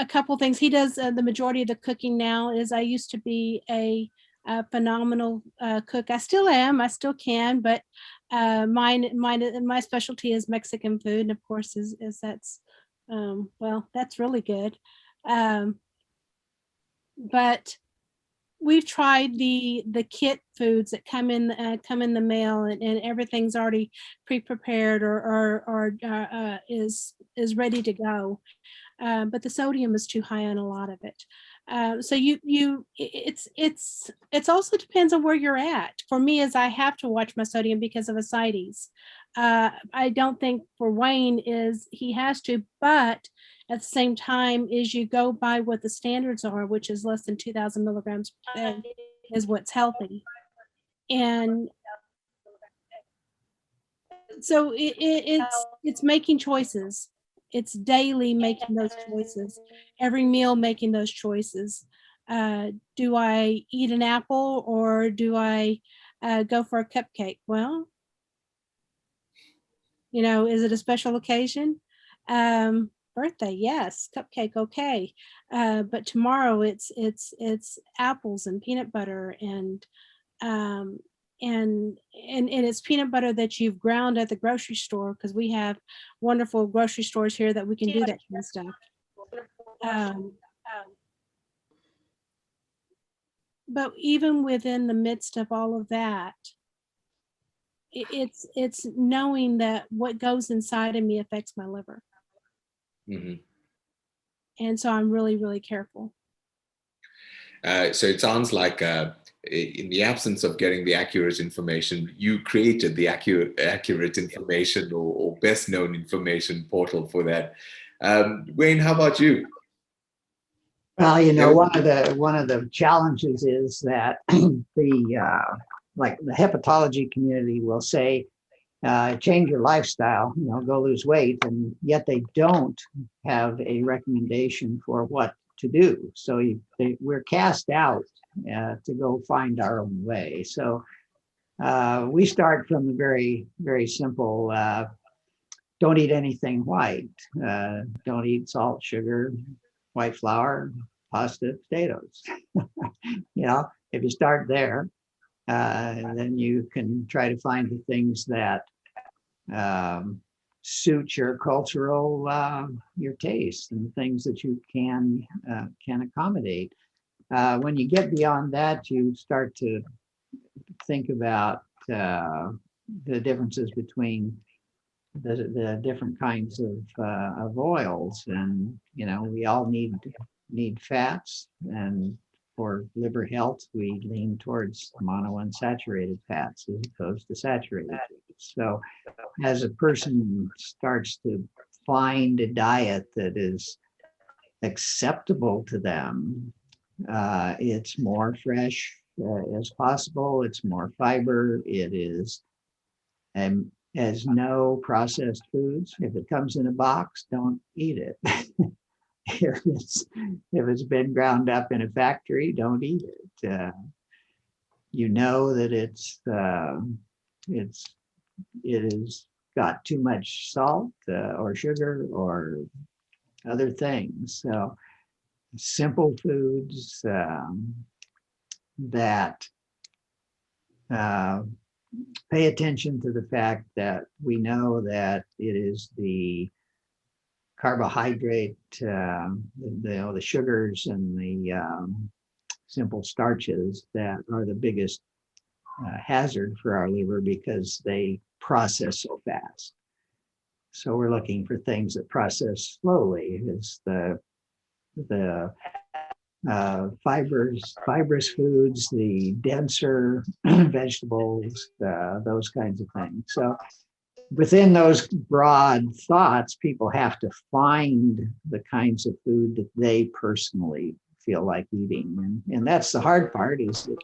couple things. He does the majority of the cooking now. I used to be a phenomenal cook. I still am, I still can, but my specialty is Mexican food. And of course is that's, well, that's really good. But we've tried the kit foods that come in the mail, and everything's already pre-prepared or is ready to go. But the sodium is too high on a lot of it. So it's also depends on where you're at. For me, is I have to watch my sodium because of ascites. I don't think for Wayne he has to, but at the same time, is you go by what the standards are, which is less than 2,000 milligrams per day, is what's healthy. And so it's making choices. It's daily making those choices, every meal making those choices. Do I eat an apple or do I go for a cupcake? Well, you know, is it a special occasion? Birthday, yes. Cupcake, okay. But tomorrow it's apples and peanut butter and it's peanut butter that you've ground at the grocery store, because we have wonderful grocery stores here that we can do that kind of stuff. But even within the midst of all of that, it's knowing that what goes inside of me affects my liver. Mhm. And so I'm really, really careful. So it sounds like in the absence of getting the accurate information, you created the accurate information or best known information portal for that. Wayne, how about you? Well, one of the challenges is that like the hepatology community will say, change your lifestyle, go lose weight, and yet they don't have a recommendation for what to do. So we're cast out to go find our own way. So we start from the very, very simple, don't eat anything white, don't eat salt, sugar, white flour, pasta, potatoes. If you start there, then you can try to find the things that suit your cultural, your taste, and things that you can accommodate. When you get beyond that, you start to think about the differences between the different kinds of oils, and we all need fats, and for liver health we lean towards monounsaturated fats as opposed to saturated fats. So as a person starts to find a diet that is acceptable to them, it's more fresh as possible, it's more fiber, it is has no processed foods. If it comes in a box, don't eat it. if it's been ground up in a factory, don't eat it. That it has got too much salt or sugar or other things. So simple foods that pay attention to the fact that we know that it is the carbohydrate, the sugars and the simple starches that are the biggest hazard for our liver because they process so fast. So we're looking for things that process slowly. It's the fibrous foods, the denser vegetables, those kinds of things. So within those broad thoughts, people have to find the kinds of food that they personally feel like eating. And that's the hard part is that,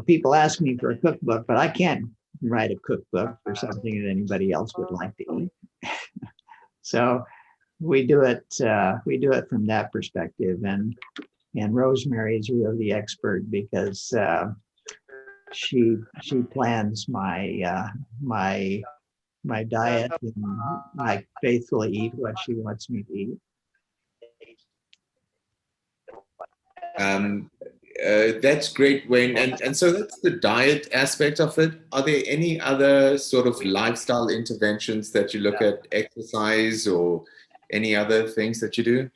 people ask me for a cookbook, but I can't write a cookbook for something that anybody else would like to eat. So we do it from that perspective. And Rosemary is really the expert because she plans my diet, and I faithfully eat what she wants me to eat. That's great, Wayne. And so that's the diet aspect of it. Are there any other sort of lifestyle interventions that you look at, exercise or any other things that you do?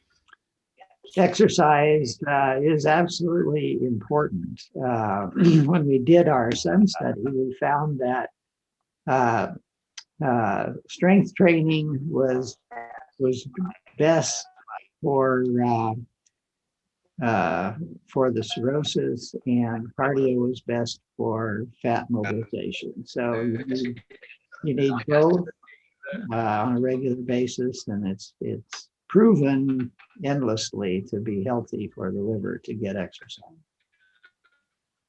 Exercise is absolutely important. When we did our SUN study, we found that strength training was best for the cirrhosis, and cardio was best for fat mobilization. So you need both on a regular basis, and it's proven endlessly to be healthy for the liver to get exercise.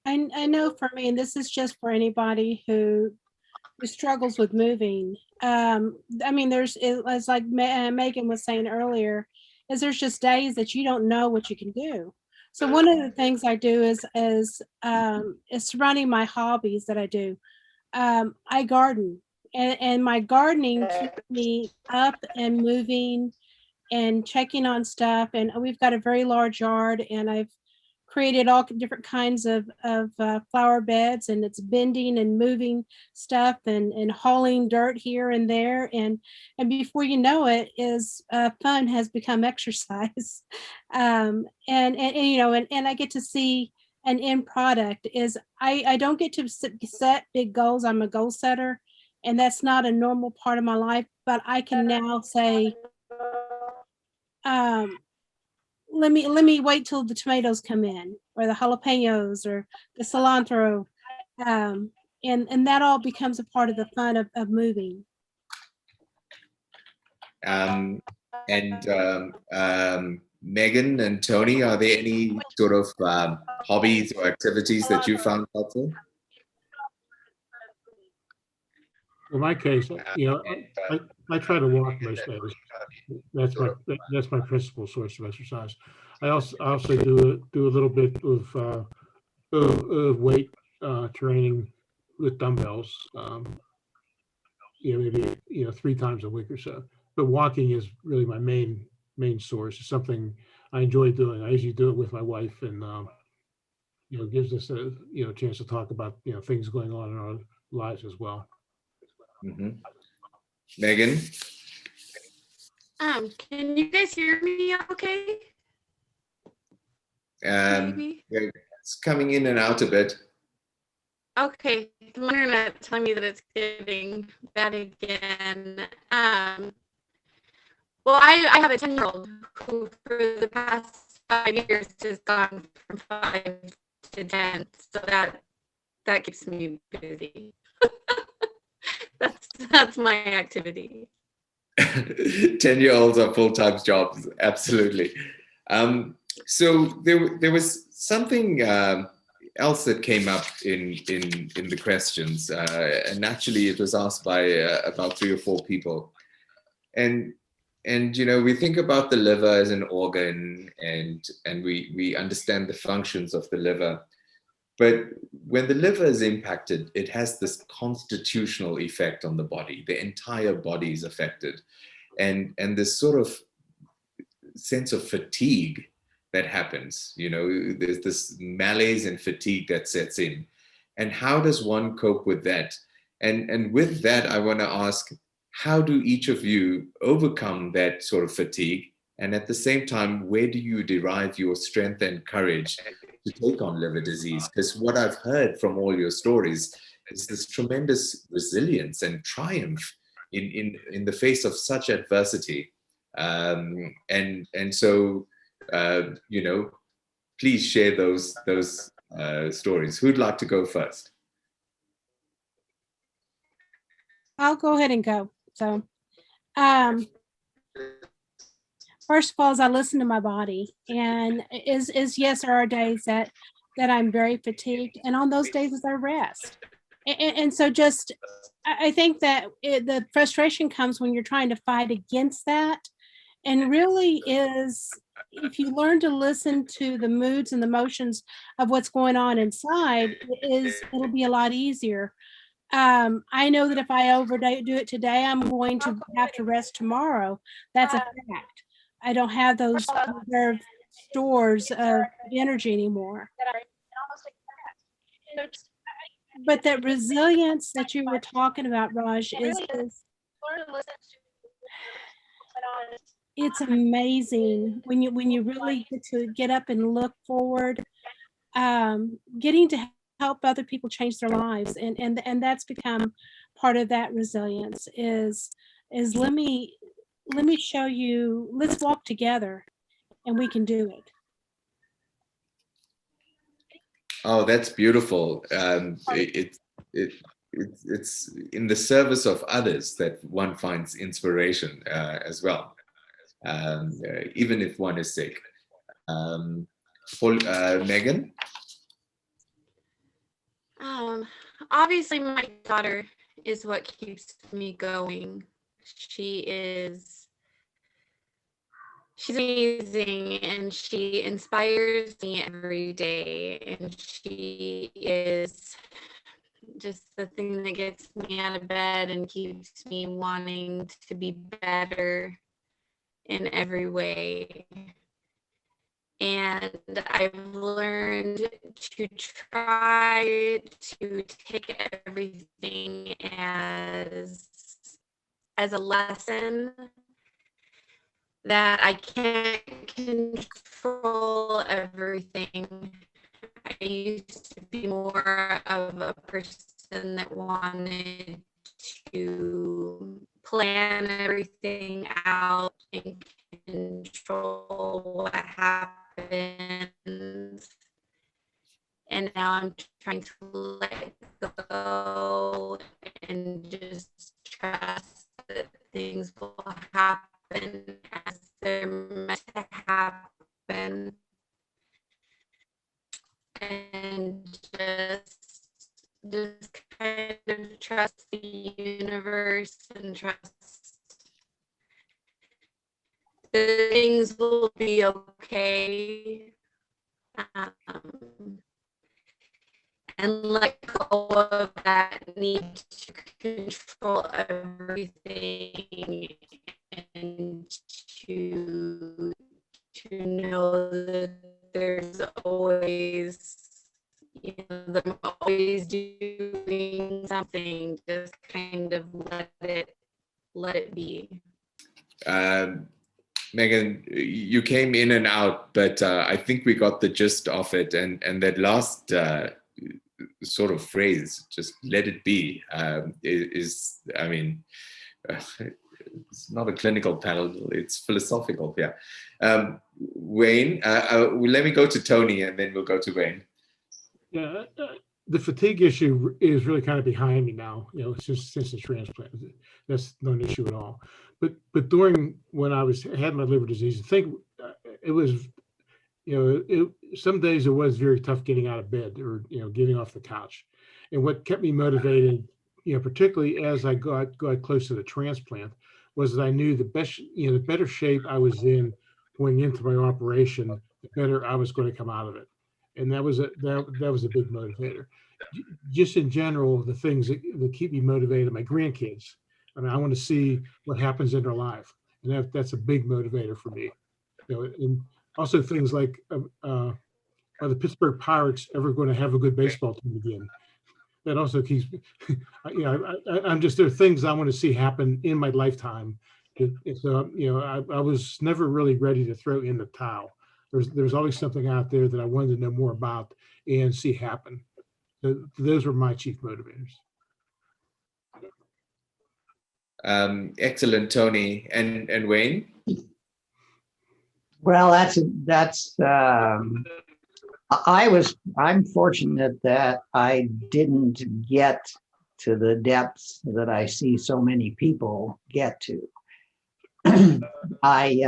I know for me, and this is just for anybody who struggles with moving. There's, as like Meagan was saying earlier, is there's just days that you don't know what you can do. So one of the things I do is surrounding my hobbies that I do. I garden, and my gardening keeps me up and moving and checking on stuff. And we've got a very large yard, and I've created all different kinds of flower beds, and it's bending and moving stuff and hauling dirt here and there. And before you know it, is fun has become exercise. And I get to see an end product is I don't get to set big goals. I'm a goal setter, and that's not a normal part of my life, but I can now say, let me wait till the tomatoes come in, or the jalapenos, or the cilantro. And that all becomes a part of the fun of moving. Meagan and Tony, are there any sort of hobbies or activities that you found helpful? In my case, I try to walk most days. That's my principal source of exercise. I also do a little bit of weight training with dumbbells. Maybe 3 times a week or so. But walking is really my main source. It's something I enjoy doing. I usually do it with my wife, and it gives us a chance to talk about things going on in our lives as well. Mm-hmm. Meagan? Can you guys hear me okay? Maybe? It's coming in and out a bit. Okay, the internet telling me that it's getting bad again. Well, I have a 10-year-old who for the past 5 years has gone from 5 to 10, so that keeps me busy. That's my activity. 10-year-olds are full-time jobs, absolutely. So there was something else that came up in the questions, and actually it was asked by about 3 or 4 people, and we think about the liver as an organ, and we understand the functions of the liver. But when the liver is impacted, it has this constitutional effect on the body. The entire body is affected. And this sort of sense of fatigue that happens, there's this malaise and fatigue that sets in. And how does one cope with that? And with that, I want to ask, how do each of you overcome that sort of fatigue? And at the same time, where do you derive your strength and courage to take on liver disease? Because what I've heard from all your stories is this tremendous resilience and triumph in the face of such adversity. And so, please share those stories. Who'd like to go first? I'll go ahead and go. So, first of all, as I listen to my body, and yes, there are days that I'm very fatigued, and on those days I rest. And so just, I think that the frustration comes when you're trying to fight against that, and really is, if you learn to listen to the moods and the emotions of what's going on inside, it'll be a lot easier. I know that if I overdo it today, I'm going to have to rest tomorrow. That's a fact. I don't have those reserve stores of energy anymore. But that resilience that you were talking about, Raj, it's amazing when you really get to get up and look forward, getting to help other people change their lives, and that's become part of that resilience. Is let me show you. Let's walk together, and we can do it. Oh, that's beautiful. It's in the service of others that one finds inspiration as well, even if one is sick. Meagan? Obviously, my daughter is what keeps me going. She's amazing, and she inspires me every day, and she is just the thing that gets me out of bed and keeps me wanting to be better in every way. And I've learned to try to take everything as a lesson, that I can't control everything. I I used to be more of a person that wanted to plan everything out and control what happens. And now I'm trying to let go and just trust that things will happen as they're meant to happen. And just kind of trust the universe and trust that things will be okay. And let go of that need to control everything and to know that there's always, that I'm always doing something. Just kind of let it be. Meagan, you came in and out, but I think we got the gist of it. And that last sort of phrase, just let it be, is, I mean, it's not a clinical panel, it's philosophical. Yeah. Wayne, let me go to Tony and then we'll go to Wayne. Yeah, the fatigue issue is really kind of behind me now, since the transplant. That's not an issue at all. But during when I had my liver disease, I think it was, some days it was very tough getting out of bed or, getting off the couch. And what kept me motivated, particularly as I got close to the transplant, was that I knew the better shape I was in going into my operation, the better I was going to come out of it. And that was a big motivator. Just in general, the things that keep me motivated, my grandkids. I mean, I want to see what happens in their life, and that's a big motivator for me. And also things like, are the Pittsburgh Pirates ever going to have a good baseball team again? That also keeps me. I'm just, there are things I want to see happen in my lifetime. So I was never really ready to throw in the towel. There's always something out there that I wanted to know more about and see happen. So those were my chief motivators. Excellent, Tony. And Wayne? Well, I'm fortunate that I didn't get to the depths that I see so many people get to. I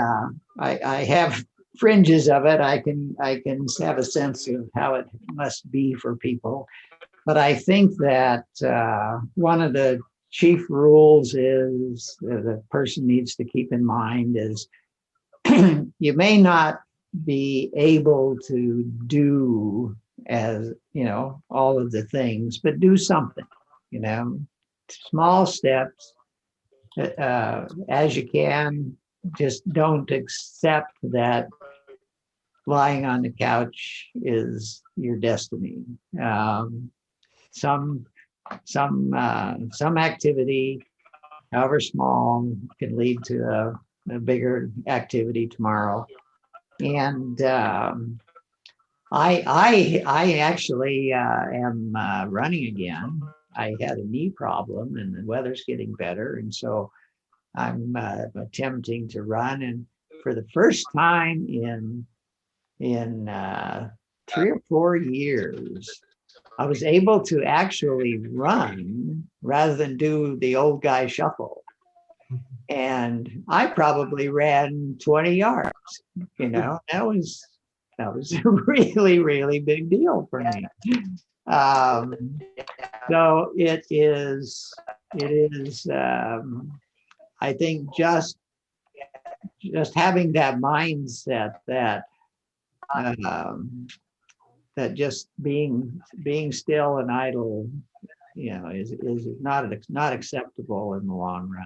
have fringes of it. I can have a sense of how it must be for people. But I think that one of the chief rules is the person needs to keep in mind is you may not be able to do all of the things, but do something, small steps as you can. Just don't accept that lying on the couch is your destiny. Some activity, however small, can lead to a bigger activity tomorrow. And I actually am running again. I had a knee problem, and the weather's getting better, and so I'm attempting to run. And for the first time in 3 or 4 years, I was able to actually run rather than do the old guy shuffle. And I probably ran 20 yards. That was a really, really big deal for me. So it is. I think just having that mindset that that just being still and idle, is not acceptable in the long run.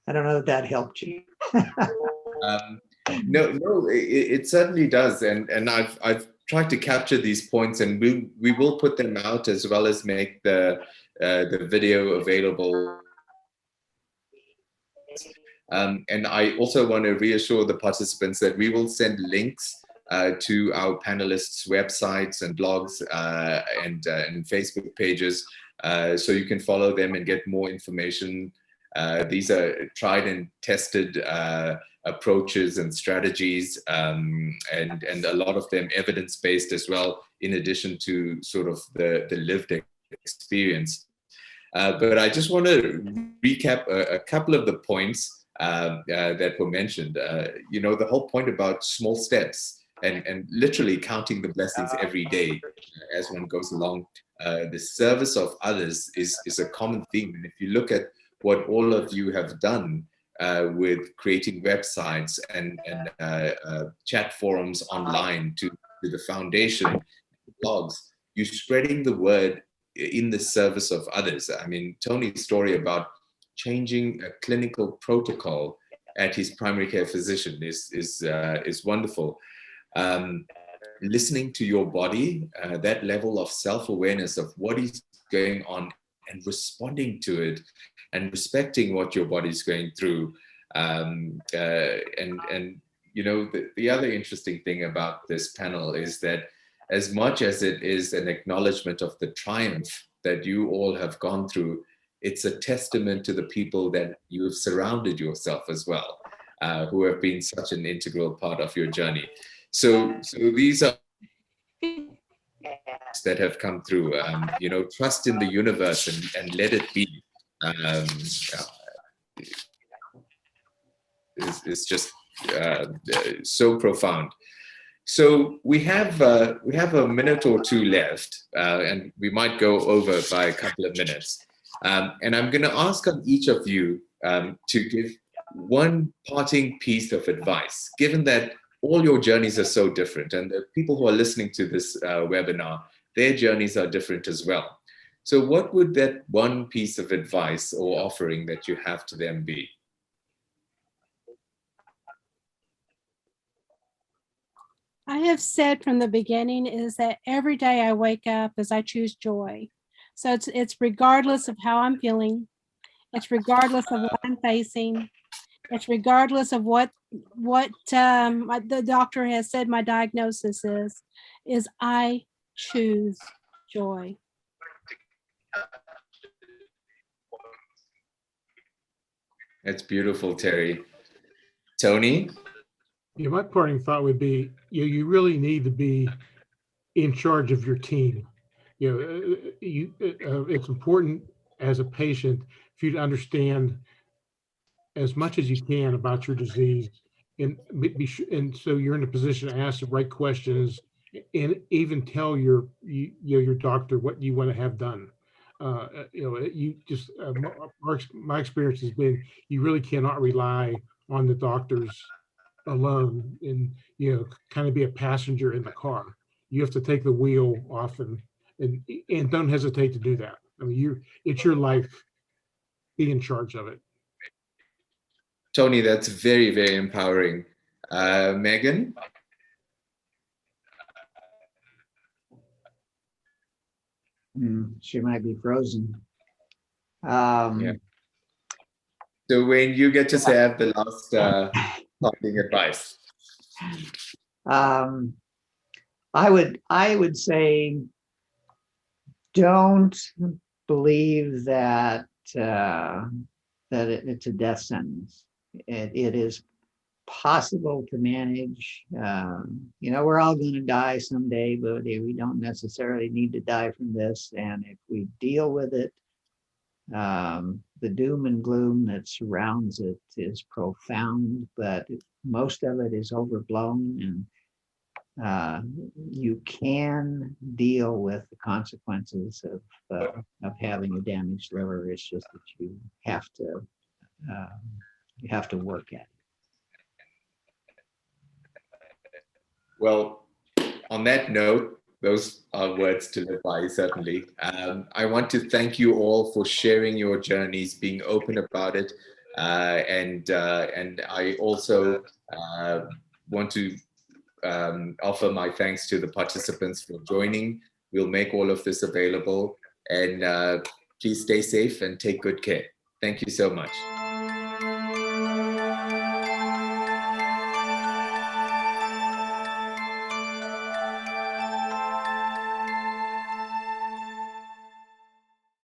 I don't know if that helped you. No, it certainly does, and I've tried to capture these points, and we will put them out as well as make the video available. And I also want to reassure the participants that we will send links to our panelists' websites and blogs and Facebook pages, so you can follow them and get more information. These are tried and tested approaches and strategies, and a lot of them evidence-based as well, in addition to sort of the lived experience. But I just want to recap a couple of the points that were mentioned. You know, the whole point about small steps and literally counting the blessings every day as one goes along. The service of others is a common theme. And if you look at what all of you have done with creating websites and chat forums online to the foundation, blogs, you're spreading the word in the service of others. I mean, Tony's story about changing a clinical protocol at his primary care physician is wonderful. Listening to your body, that level of self-awareness of what is going on and responding to it and respecting what your body's going through. And you know, the other interesting thing about this panel is that as much as it is an acknowledgement of the triumph that you all have gone through, it's a testament to the people that you have surrounded yourself as well, who have been such an integral part of your journey. So these are that have come through. You know, trust in the universe and let it be. It's just so profound. So we have a minute or two left, and we might go over by a couple of minutes. And I'm going to ask on each of you to give one parting piece of advice, given that all your journeys are so different, and the people who are listening to this webinar, their journeys are different as well. So what would that one piece of advice or offering that you have to them be? I have said from the beginning is that every day I wake up as I choose joy. So it's regardless of how I'm feeling. It's regardless of what I'm facing. It's regardless of what the doctor has said my diagnosis is I choose joy. That's beautiful, Terri. Tony? Yeah, my parting thought would be, you really need to be in charge of your team. It's important as a patient for you to understand as much as you can about your disease, and so you're in a position to ask the right questions and even tell your doctor what you want to have done. My experience has been, you really cannot rely on the doctors alone and kind of be a passenger in the car. You have to take the wheel often, and don't hesitate to do that. I mean, it's your life. Be in charge of it. Tony, that's very, very empowering. Meagan? She might be frozen. Yeah. So Wayne, you get to have the last parting advice. I would say, don't believe that it's a death sentence. It is possible to manage. We're all going to die someday, but we don't necessarily need to die from this. And if we deal with it, the doom and gloom that surrounds it is profound, but most of it is overblown, and you can deal with the consequences of having a damaged liver. It's just that you have to work at it. Well, on that note, those are words to live by, certainly. I want to thank you all for sharing your journeys, being open about it. And I also want to offer my thanks to the participants for joining. We'll make all of this available. And please stay safe and take good care. Thank you so much.